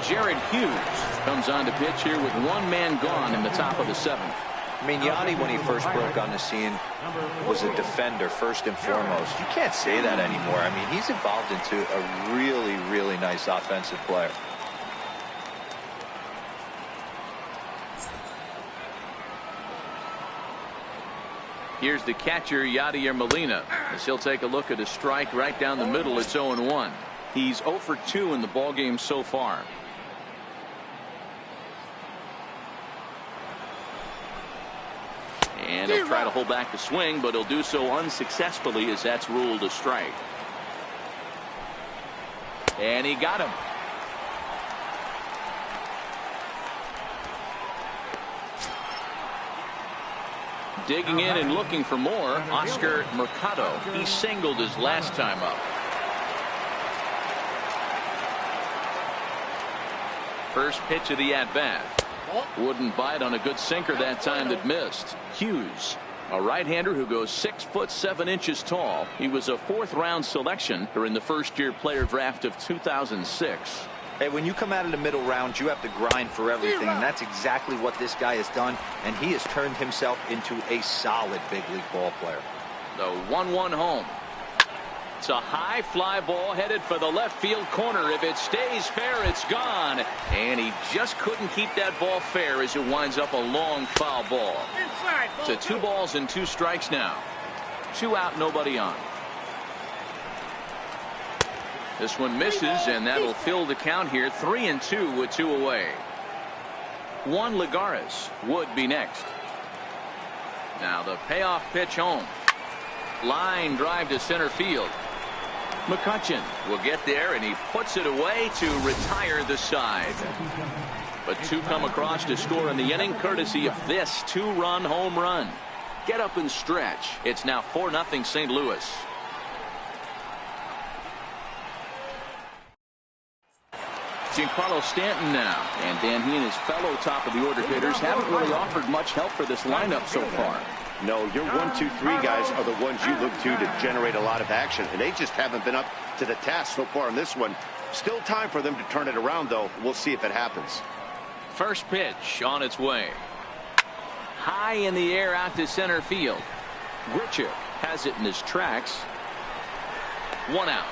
Jared Hughes comes on to pitch here with 1 man gone in the top of the 7th. I mean, Yachty, when he first broke on the scene, was a defender first and foremost. You can't say that anymore. I mean, he's evolved into a really, really nice offensive player. Here's the catcher, Yadier Molina, as he'll take a look at a strike right down the middle. It's 0-1. He's 0 for 2 in the ballgame so far. And he'll try to hold back the swing, but he'll do so unsuccessfully as that's ruled a strike. And he got him. Digging in and looking for more, Oscar Mercado. He singled his last time up. First pitch of the at-bat. Wouldn't bite on a good sinker that time that missed. Hughes, a right-hander who goes 6 foot 7 inches tall. He was a 4th-round selection during the first-year player draft of 2006. Hey, when you come out of the middle round, you have to grind for everything, and that's exactly what this guy has done, and he has turned himself into a solid big league ball player. The 1-1 home. It's a high fly ball headed for the left field corner. If it stays fair, it's gone. And he just couldn't keep that ball fair as it winds up a long foul ball. Inside, ball To 2 balls and 2 strikes now. 2 out, nobody on. This one misses, and that'll fill the count here. 3-2 with 2 away. Juan Lagares would be next. Now the payoff pitch home. Line drive to center field. McCutchen will get there, and he puts it away to retire the side. But 2 come across to score in the inning, courtesy of this 2-run home run. Get up and stretch. It's now 4-0 St. Louis. Giancarlo Stanton now. And Dan, he and his fellow top-of-the-order hitters haven't really offered much help for this lineup so far. No, your 1, 2, 3 guys are the ones you look to generate a lot of action, and they just haven't been up to the task so far in this one. Still time for them to turn it around, though. We'll see if it happens. First pitch on its way. High in the air out to center field. Richard has it in his tracks. 1 out.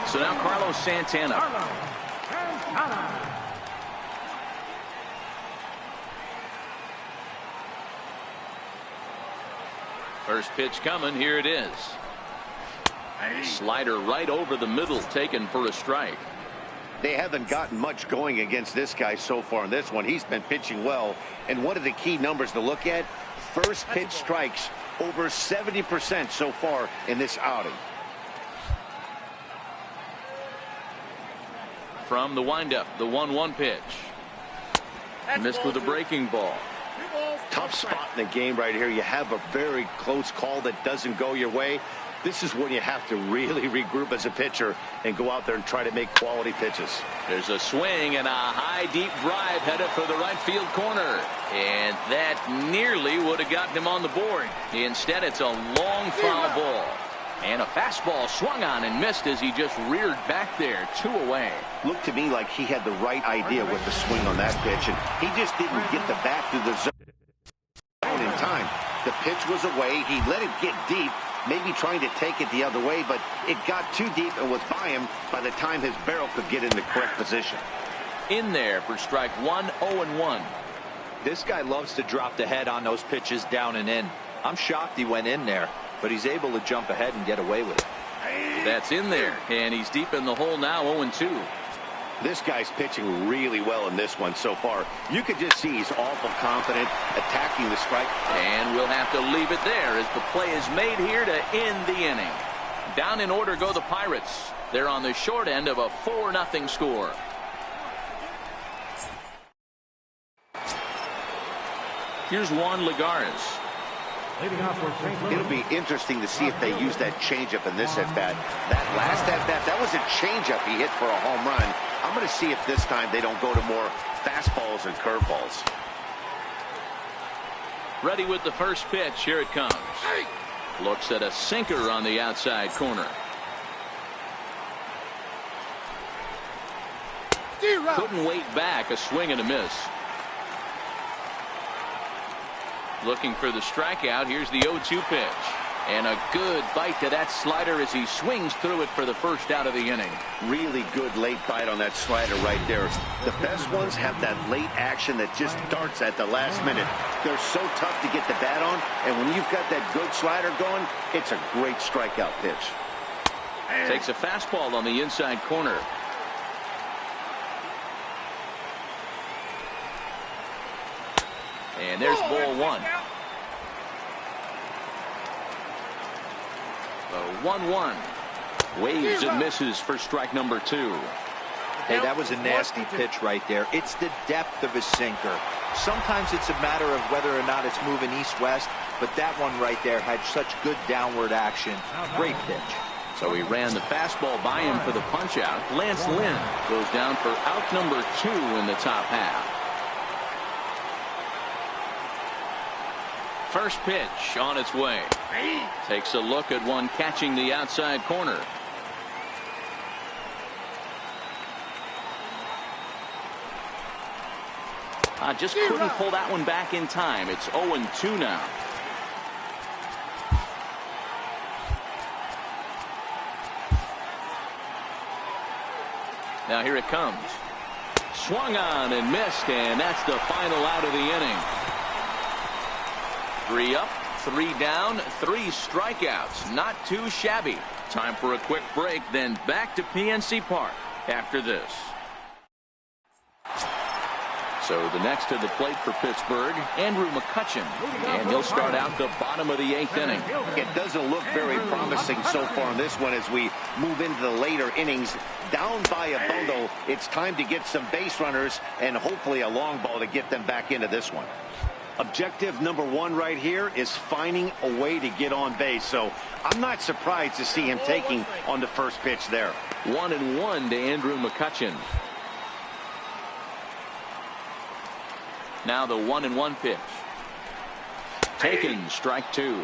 So now Carlos Santana. First pitch coming. Here it is. Slider right over the middle, taken for a strike. They haven't gotten much going against this guy so far in this one. He's been pitching well, and one of the key numbers to look at, first pitch strikes over 70% so far in this outing. From the windup, the 1-1 pitch. Missed with a breaking ball. Tough spot in the game right here. You have a very close call that doesn't go your way. This is when you have to really regroup as a pitcher and go out there and try to make quality pitches. There's a swing and a high deep drive headed for the right field corner, and that nearly would have gotten him on the board. Instead, it's a long foul ball, and a fastball swung on and missed as he just reared back there. 2 away. Looked to me like he had the right idea with the swing on that pitch, and he just didn't get the bat through the zone in time. The pitch was away. He let it get deep, maybe trying to take it the other way, but it got too deep and was by him by the time his barrel could get in the correct position. In there for strike 1, 0-1. This guy loves to drop the head on those pitches down and in. I'm shocked he went in there, but he's able to jump ahead and get away with it. That's in there, and he's deep in the hole now, 0-2. This guy's pitching really well in this one so far. You could just see he's awful confident, attacking the strike. And we'll have to leave it there as the play is made here to end the inning. Down in order go the Pirates. They're on the short end of a 4-0 score. Here's Juan Lagares. It'll be interesting to see if they use that changeup in this at-bat. That last at-bat, that was a changeup he hit for a home run. I'm going to see if this time they don't go to more fastballs and curveballs. Ready with the first pitch. Here it comes. Looks at a sinker on the outside corner. Couldn't wait back. A swing and a miss. Looking for the strikeout. Here's the 0-2 pitch. And a good bite to that slider as he swings through it for the first out of the inning. Really good late bite on that slider right there. The best ones have that late action that just darts at the last minute. They're so tough to get the bat on, and when you've got that good slider going, it's a great strikeout pitch. Takes a fastball on the inside corner. And there's ball 1. The 1-1. Waves and misses for strike number 2. Hey, that was a nasty pitch right there. It's the depth of his sinker. Sometimes it's a matter of whether or not it's moving east-west, but that one right there had such good downward action. Great pitch. So he ran the fastball by him for the punch-out. Lance Lynn goes down for out number 2 in the top half. First pitch on its way. Takes a look at one catching the outside corner. Just couldn't pull that one back in time. It's 0-2 now. Now here it comes. Swung on and missed, and that's the final out of the inning. 3 up, 3 down, 3 strikeouts. Not too shabby. Time for a quick break, then back to PNC Park after this. So the next to the plate for Pittsburgh, Andrew McCutchen, and he'll start out the bottom of the 8th inning. It doesn't look very promising so far in this one as we move into the later innings. Down by a bundle, it's time to get some base runners and hopefully a long ball to get them back into this one. Objective number 1 right here is finding a way to get on base. So I'm not surprised to see him taking on the first pitch there. 1-1 to Andrew McCutchen. Now the 1-1 pitch. Taken, strike 2.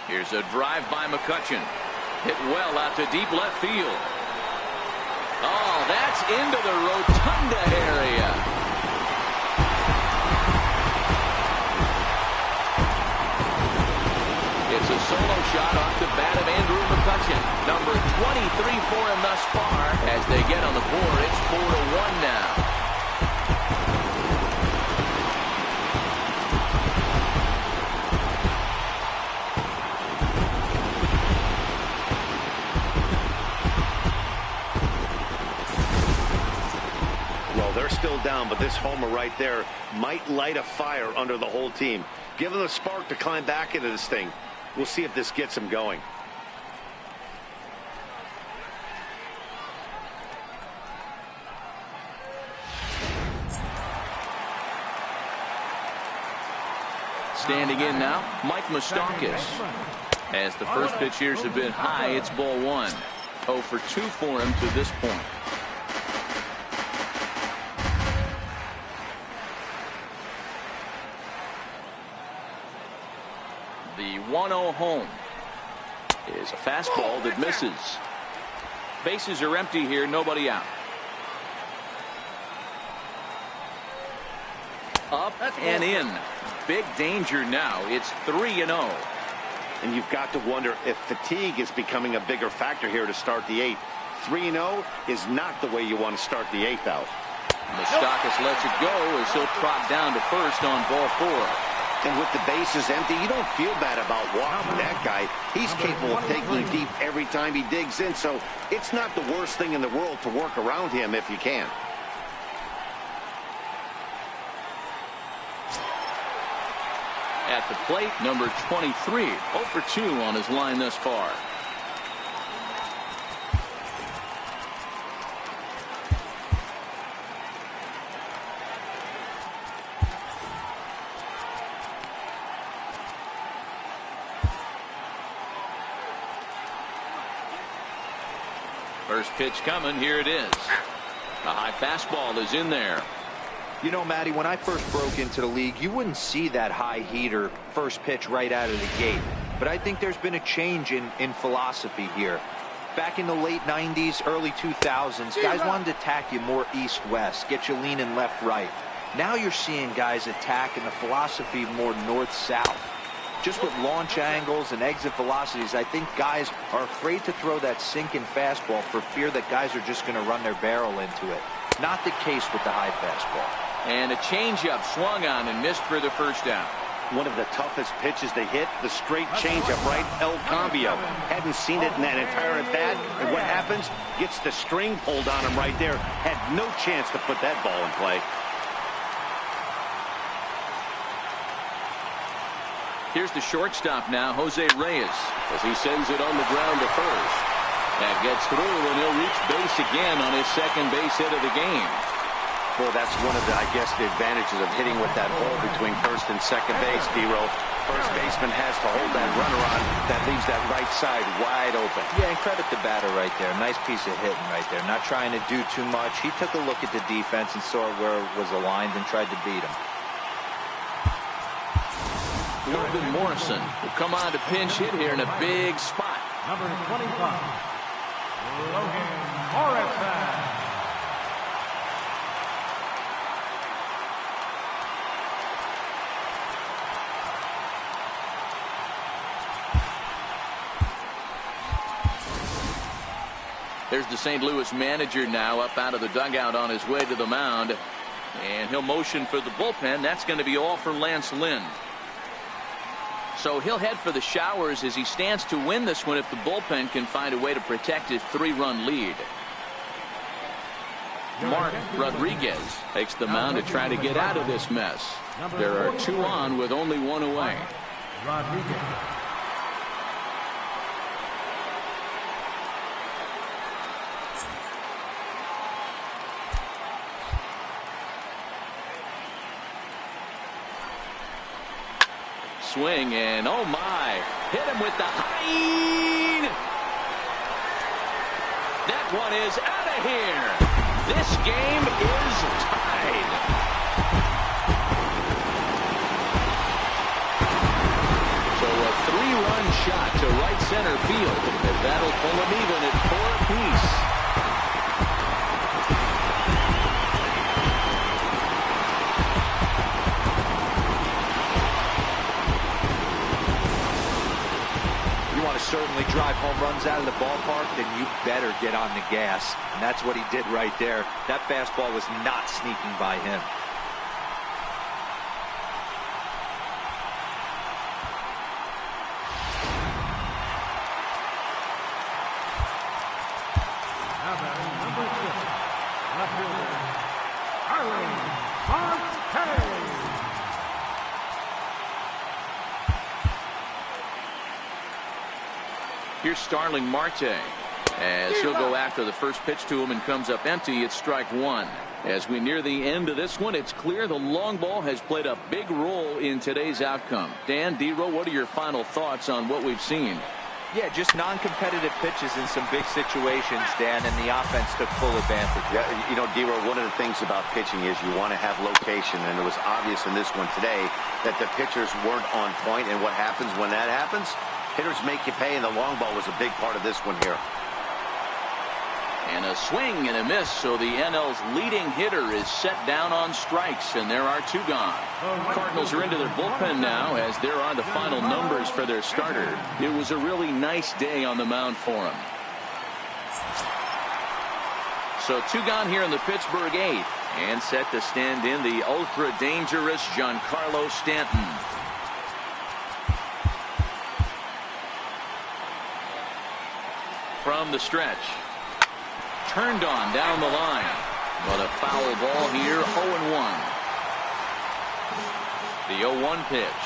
Here's a drive by McCutchen. Hit well out to deep left field. Oh, that's into the rotunda area. It's a solo shot off the bat of Andrew McCutchen. Number 23 for him thus far. As they get on the board, it's 4-1 now. They're still down, but this homer right there might light a fire under the whole team. Give them a spark to climb back into this thing. We'll see if this gets them going. Standing in now, Mike Moustakas. As the first pitch years have been high, it's ball 1. 0 for 2 for him to this point. The 1-0 home is a fastball that misses. Bases are empty here, nobody out. Up and in. Big danger now. It's 3-0. And you've got to wonder if fatigue is becoming a bigger factor here to start the 8th. 3-0 is not the way you want to start the 8th out. Moustakas lets it go as he'll trot down to first on ball 4. And with the bases empty, you don't feel bad about walking that guy. He's capable of taking deep every time he digs in, so it's not the worst thing in the world to work around him if you can. At the plate, number 23, 0 for 2 on his line thus far. First pitch coming. Here it is. A high fastball is in there. You know, Matty, when I first broke into the league, you wouldn't see that high heater first pitch right out of the gate. But I think there's been a change in philosophy here. Back in the late 90s, early 2000s, guys wanted to attack you more east-west, get you leaning left-right. Now you're seeing guys attack in the philosophy more north-south. Just with launch angles and exit velocities, I think guys are afraid to throw that sinking fastball for fear that guys are just going to run their barrel into it. Not the case with the high fastball. And a changeup swung on and missed for the first down. One of the toughest pitches to hit, the straight changeup, right? El Cambio. Hadn't seen it in that entire at-bat. And what happens? Gets the string pulled on him right there. Had no chance to put that ball in play. Here's the shortstop now, Jose Reyes, as he sends it on the ground to first. That gets through, and he'll reach base again on his second base hit of the game. Well, that's one of the, I guess, the advantages of hitting with that hole between first and second base, D-Row. First baseman has to hold that runner on. That leaves that right side wide open. Yeah, and credit the batter right there. Nice piece of hitting right there. Not trying to do too much. He took a look at the defense and saw where it was aligned and tried to beat him. Logan Morrison will come on to pinch hit here in a big spot. Number 25, Logan Morrison. There's the St. Louis manager now up out of the dugout on his way to the mound. And he'll motion for the bullpen. That's going to be all for Lance Lynn. So he'll head for the showers as he stands to win this one if the bullpen can find a way to protect his 3-run lead. Mark Rodriguez takes the mound to try to get out of this mess. There are 2 on with only 1 away. Rodriguez. Swing and oh my, hit him with the high. That one is out of here. This game is tied. So a 3-run shot to right center field. That'll pull him even at 4 apiece. Certainly drive home runs out of the ballpark, then you better get on the gas. And that's what he did right there. That fastball was not sneaking by him. Now batting number 6, left fielder, Arlen Montez. Here's Starling Marte as he'll go after the first pitch to him and comes up empty. It's strike 1. As we near the end of this one, it's clear the long ball has played a big role in today's outcome. Dan, D-Row, what are your final thoughts on what we've seen? Yeah, just non-competitive pitches in some big situations, Dan, and the offense took full advantage. Yeah, you know, D-Row, one of the things about pitching is you want to have location, and it was obvious in this one today that the pitchers weren't on point, and what happens when that happens? Hitters make you pay, and the long ball was a big part of this one here. And a swing and a miss, so the NL's leading hitter is set down on strikes, and there are 2 gone. Cardinals are into their bullpen now, as there are the final numbers for their starter. It was a really nice day on the mound for him. So 2 gone here in the Pittsburgh 8th, and set to stand in the ultra-dangerous Giancarlo Stanton. From the stretch. Turned on down the line. But a foul ball here, 0-1. The 0-1 pitch.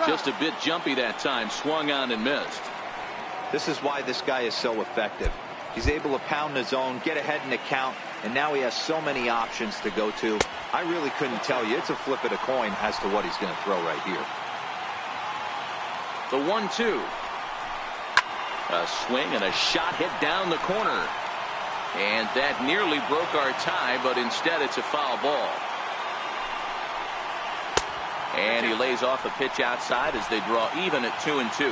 Just a bit jumpy that time. Swung on and missed. This is why this guy is so effective. He's able to pound the zone, get ahead in the count, and now he has so many options to go to. I really couldn't tell you. It's a flip of the coin as to what he's going to throw right here. The 1-2. A swing and a shot hit down the corner. And that nearly broke our tie, but instead it's a foul ball. And he lays off a pitch outside as they draw even at 2-2.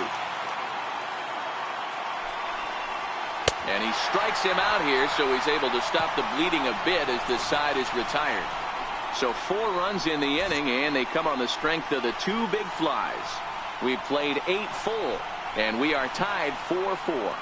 And he strikes him out here, so he's able to stop the bleeding a bit as this side is retired. So 4 runs in the inning, and they come on the strength of the 2 big flies. We've played 8 full. And we are tied 4-4.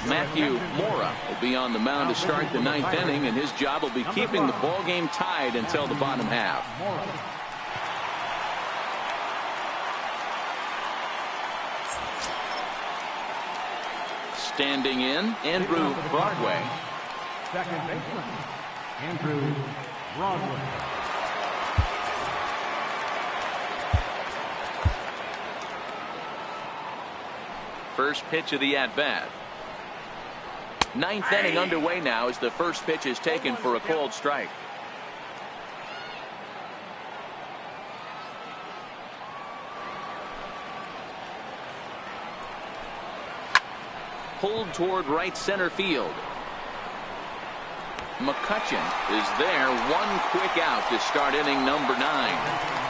Matthew Mora will be on the mound to start the 9th inning, and his job will be keeping the ball game tied until the bottom half. Standing in, Andrew Broadway. Second baseman, Andrew Broadway. First pitch of the at-bat. Ninth inning underway now as the first pitch is taken for a called strike. Pulled toward right center field. McCutcheon is there. One quick out to start inning number 9.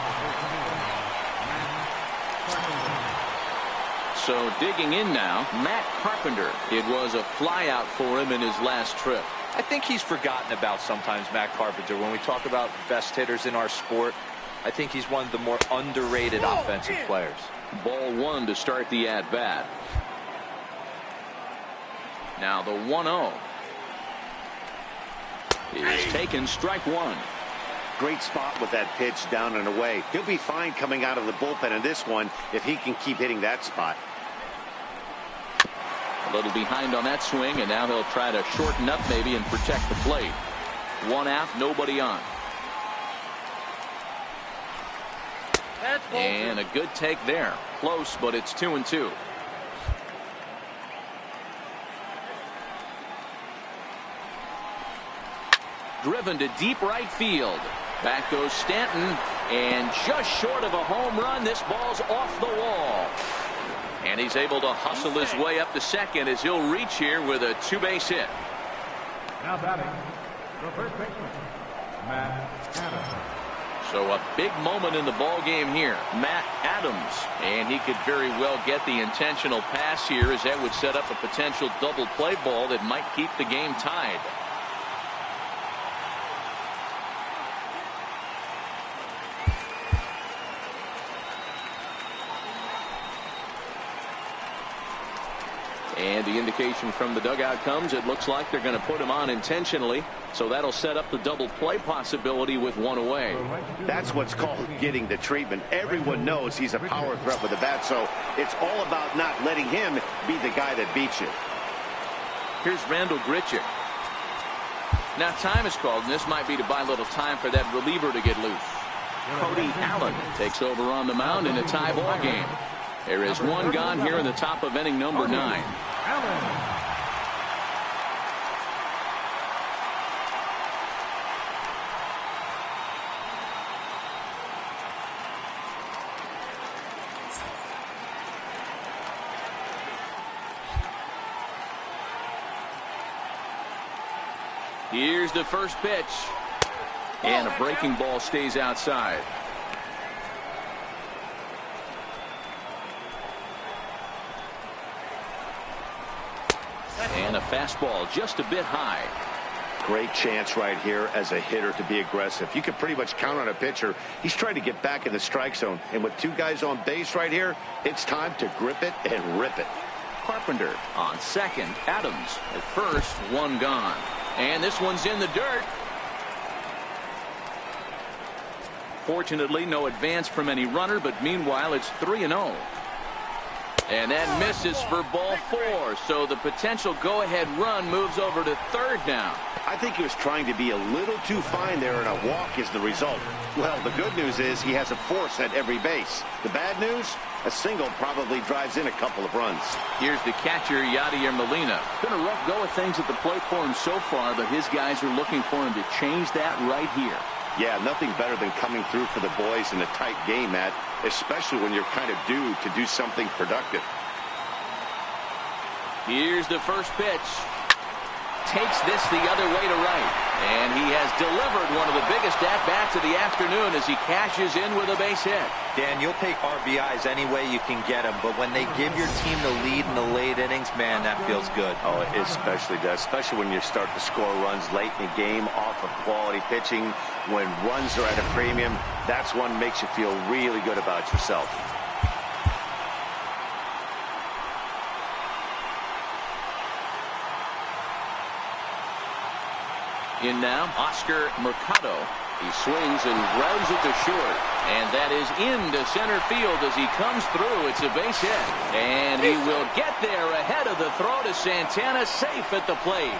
So digging in now, Matt Carpenter. It was a fly out for him in his last trip. I think he's forgotten about sometimes, Matt Carpenter. When we talk about best hitters in our sport, I think he's one of the more underrated offensive players. Ball 1 to start the at-bat. Now the 1-0 is taken, strike 1. Great spot with that pitch down and away. He'll be fine coming out of the bullpen in this one if he can keep hitting that spot. A little behind on that swing, and now he'll try to shorten up maybe and protect the plate. 1 out, nobody on. And a good take there. Close, but it's 2-2. Driven to deep right field. Back goes Stanton, and just short of a home run. This ball's off the wall. And he's able to hustle his way up to second as he'll reach here with a 2-base hit. Now batting, the first baseman, Matt Adams. So a big moment in the ball game here. Matt Adams, and he could very well get the intentional pass here, as that would set up a potential double play ball that might keep the game tied. And the indication from the dugout comes, it looks like they're going to put him on intentionally. So that'll set up the double play possibility with 1 away. That's what's called getting the treatment. Everyone knows he's a power threat with the bat, so it's all about not letting him be the guy that beats you. Here's Randall Grichuk. Now time is called, and this might be to buy a little time for that reliever to get loose. Cody Allen takes over on the mound in a tie ball game. There is 1 gone here in the top of inning number 9. Here's the first pitch. And a breaking ball stays outside. And a fastball just a bit high. Great chance right here as a hitter to be aggressive. You can pretty much count on a pitcher. He's trying to get back in the strike zone. And with 2 guys on base right here, it's time to grip it and rip it. Carpenter on second. Adams at first. 1 gone. And this one's in the dirt. Fortunately, no advance from any runner, but meanwhile, it's 3-0. And that misses for ball 4. So the potential go-ahead run moves over to third now. I think he was trying to be a little too fine there, and a walk is the result. Well, the good news is he has a force at every base. The bad news? A single probably drives in a couple of runs. Here's the catcher, Yadier Molina. Been a rough go of things at the plate for him so far, but his guys are looking for him to change that right here. Yeah, nothing better than coming through for the boys in a tight game, Matt, especially when you're kind of due to do something productive. Here's the first pitch. Takes this the other way to right. And he has delivered one of the biggest at-bats of the afternoon as he cashes in with a base hit. Dan, you'll take RBIs any way you can get them, but when they give your team the lead in the late innings, man, that feels good. Oh, it especially does, especially when you start to score runs late in the game off of quality pitching. When runs are at a premium, that's one makes you feel really good about yourself. In now, Oscar Mercado. He swings and grounds it to short. And that is into center field as he comes through. It's a base hit. And he will get there ahead of the throw to Santana, safe at the plate.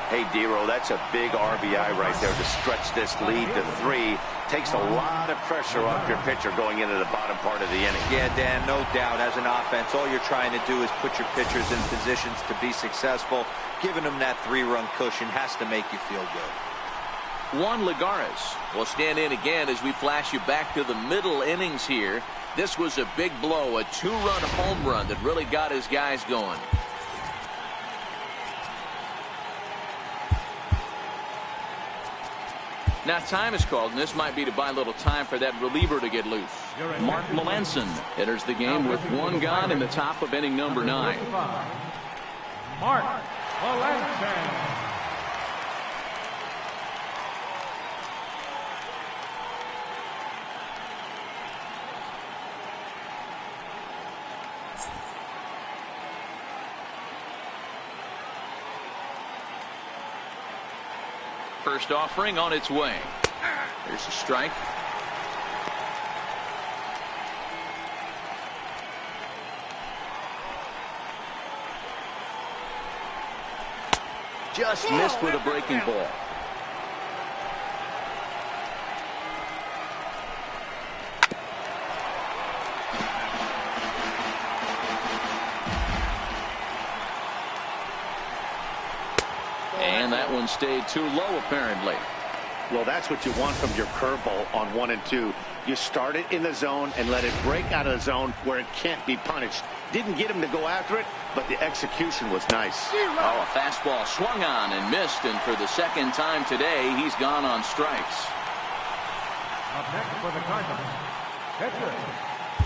Hey, Dero, that's a big RBI right there to stretch this lead to 3. Takes a lot of pressure off your pitcher going into the bottom part of the inning. Yeah, Dan, no doubt. As an offense, all you're trying to do is put your pitchers in positions to be successful. Giving them that 3-run cushion has to make you feel good. Juan Lagares will stand in again as we flash you back to the middle innings here. This was a big blow, a 2-run home run that really got his guys going. Now time is called, and this might be to buy a little time for that reliever to get loose. Mark Melanson enters the game with 1 gone in the top of inning number 9. Mark Melanson. First offering on its way. There's a strike. Just missed with a breaking ball. And that one stayed too low, apparently. Well, that's what you want from your curveball on 1 and 2. You start it in the zone and let it break out of the zone where it can't be punished. Didn't get him to go after it, but the execution was nice. Oh, a fastball swung on and missed, and for the second time today, he's gone on strikes. Up next for the Cardinals, pitcher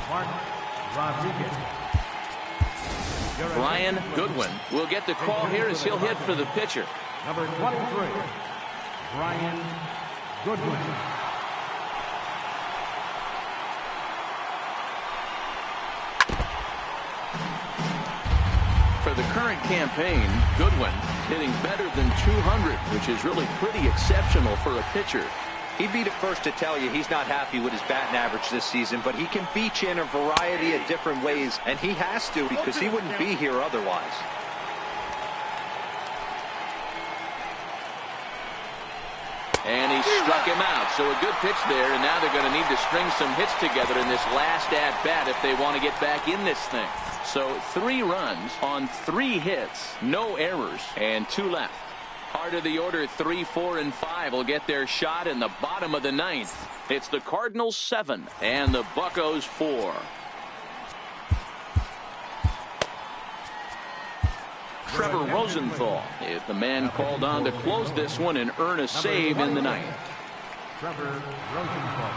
Mark Rodriguez. Brian Goodwin will get the call here as he'll hit for the pitcher. Number 23, Brian Goodwin. For the current campaign, Goodwin hitting better than 200, which is really pretty exceptional for a pitcher. He'd be the first to tell you he's not happy with his batting average this season, but he can beat you in a variety of different ways, and he has to because he wouldn't be here otherwise. And he struck him out, so a good pitch there, and now they're going to need to string some hits together in this last at-bat if they want to get back in this thing. So 3 runs on 3 hits, no errors, and 2 left. Part of the order, 3, 4, and 5 will get their shot in the bottom of the 9th. It's the Cardinals 7 and the Buccos 4. Trevor Rosenthal is the man called on to close this one and earn a save in the 9th. Trevor Rosenthal.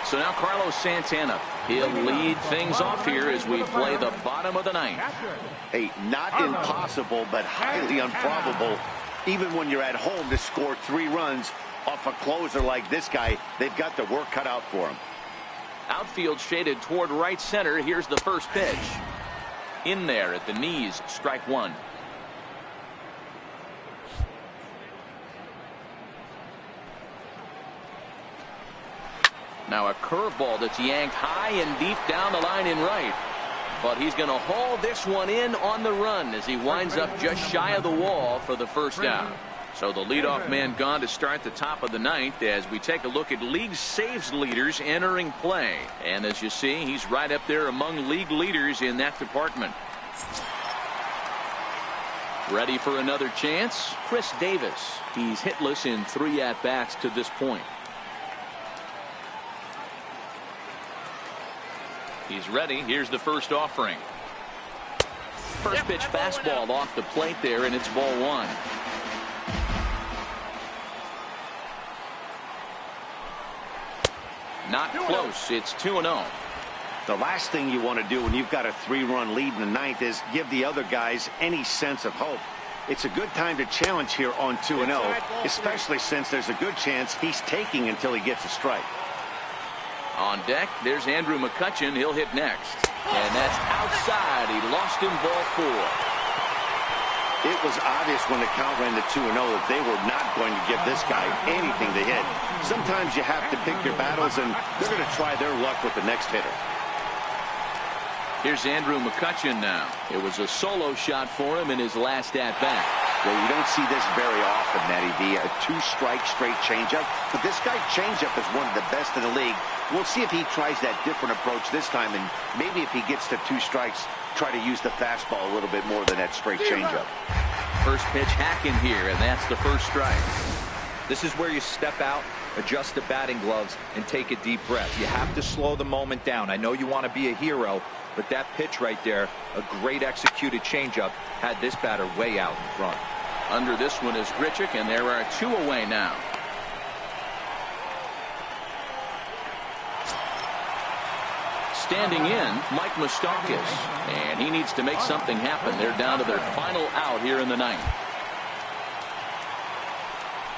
So now Carlos Santana, he'll lead things off here as we play the bottom of the 9th. Hey, not impossible, but highly improbable. Even when you're at home to score 3 runs off a closer like this guy, they've got the work cut out for him. Outfield shaded toward right center. Here's the first pitch. In there at the knees, strike 1. Now a curveball that's yanked high and deep down the line in right. But he's going to haul this one in on the run as he winds up just shy of the wall for the first out. So the leadoff man gone to start the top of the 9th as we take a look at league saves leaders entering play. And as you see, he's right up there among league leaders in that department. Ready for another chance? Chris Davis. He's hitless in 3 at-bats to this point. He's ready. Here's the first offering. First pitch fastball off the plate there, and it's ball 1. Not close. It's 2-0. The last thing you want to do when you've got a 3-run lead in the 9th is give the other guys any sense of hope. It's a good time to challenge here on 2-0, especially since there's a good chance he's taking until he gets a strike. On deck, there's Andrew McCutchen. He'll hit next. And that's outside. He lost him ball 4. It was obvious when the count ran to 2-0 that they were not going to give this guy anything to hit. Sometimes you have to pick your battles, and they're going to try their luck with the next hitter. Here's Andrew McCutchen now. It was a solo shot for him in his last at-bat. Well, you don't see this very often, Matty V. A two-strike straight changeup. But this guy's changeup is one of the best in the league. We'll see if he tries that different approach this time. And maybe if he gets to 2 strikes, try to use the fastball a little bit more than that straight changeup. First pitch hacking here, and that's the first strike. This is where you step out, adjust the batting gloves, and take a deep breath. You have to slow the moment down. I know you want to be a hero, but that pitch right there, a great executed changeup, had this batter way out in front. Under this one is Grichuk, and there are 2 away now. Standing in, Mike Moustakas, and he needs to make something happen. They're down to their final out here in the 9th.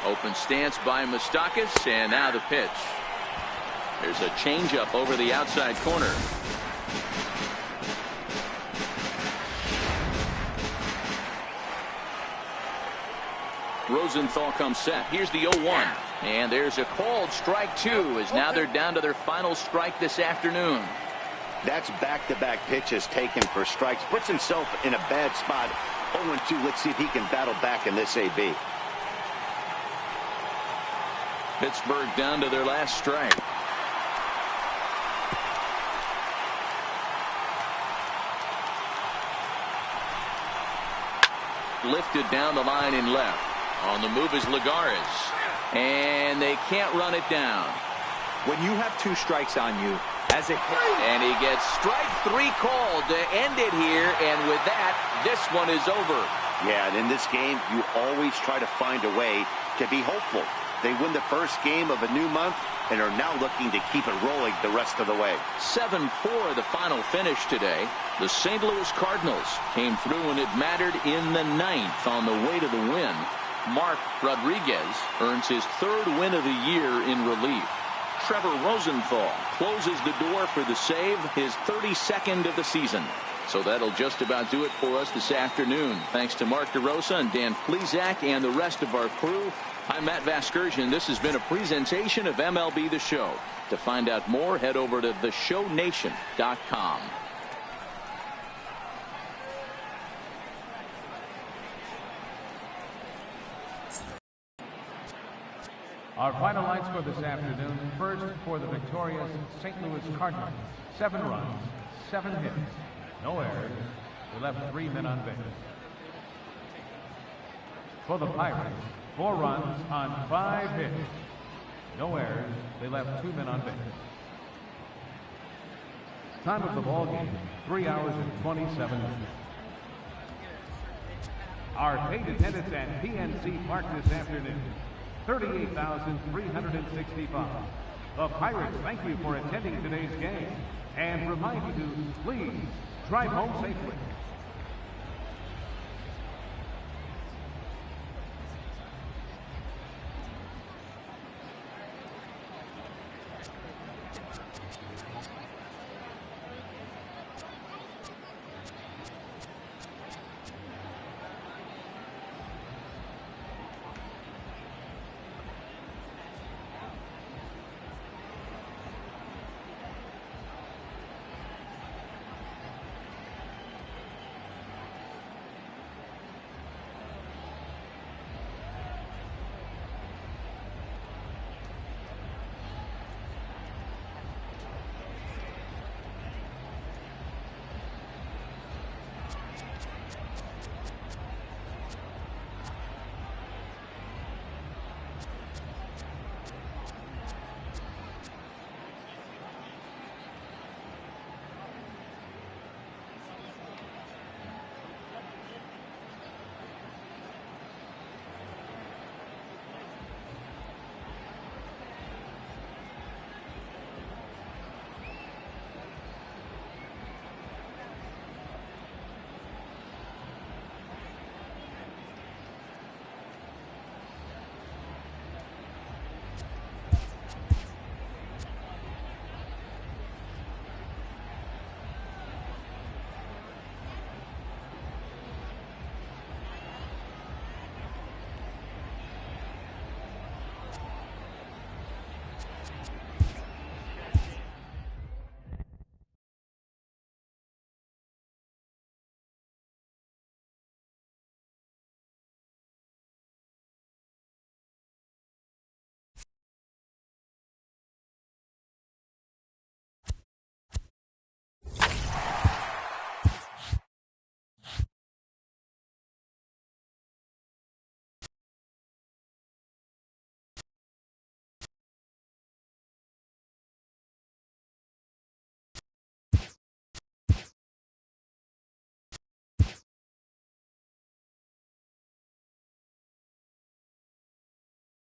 Open stance by Moustakas, and now the pitch. There's a changeup over the outside corner. Rosenthal comes set. Here's the 0-1. And there's a called strike 2, as now they're down to their final strike this afternoon. That's back-to-back pitches taken for strikes. Puts himself in a bad spot. 0-2. Let's see if he can battle back in this AB. Pittsburgh down to their last strike. Lifted down the line in left. On the move is Lagares. And they can't run it down. When you have 2 strikes on you, as a hit, and he gets strike 3 called to end it here, and with that, this one is over. Yeah, and in this game, you always try to find a way to be hopeful. They win the first game of a new month and are now looking to keep it rolling the rest of the way. 7-4 the final finish today. The St. Louis Cardinals came through, and it mattered in the 9th on the way to the win. Mark Rodriguez earns his 3rd win of the year in relief. Trevor Rosenthal closes the door for the save, his 32nd of the season. So that'll just about do it for us this afternoon. Thanks to Mark DeRosa and Dan Plesac and the rest of our crew. I'm Matt Vasgersian. This has been a presentation of MLB The Show. To find out more, head over to theshownation.com. Our final lights for this afternoon. First, for the victorious St. Louis Cardinals. 7 runs, 7 hits, no errors. They left 3 men on base. For the Pirates, 4 runs on 5 hits, no errors. They left 2 men on base. Time of the ball game, 3 hours and 27 minutes. Our paid attendance at PNC Park this afternoon, 38,365. The Pirates thank you for attending today's game and remind you to please drive home safely.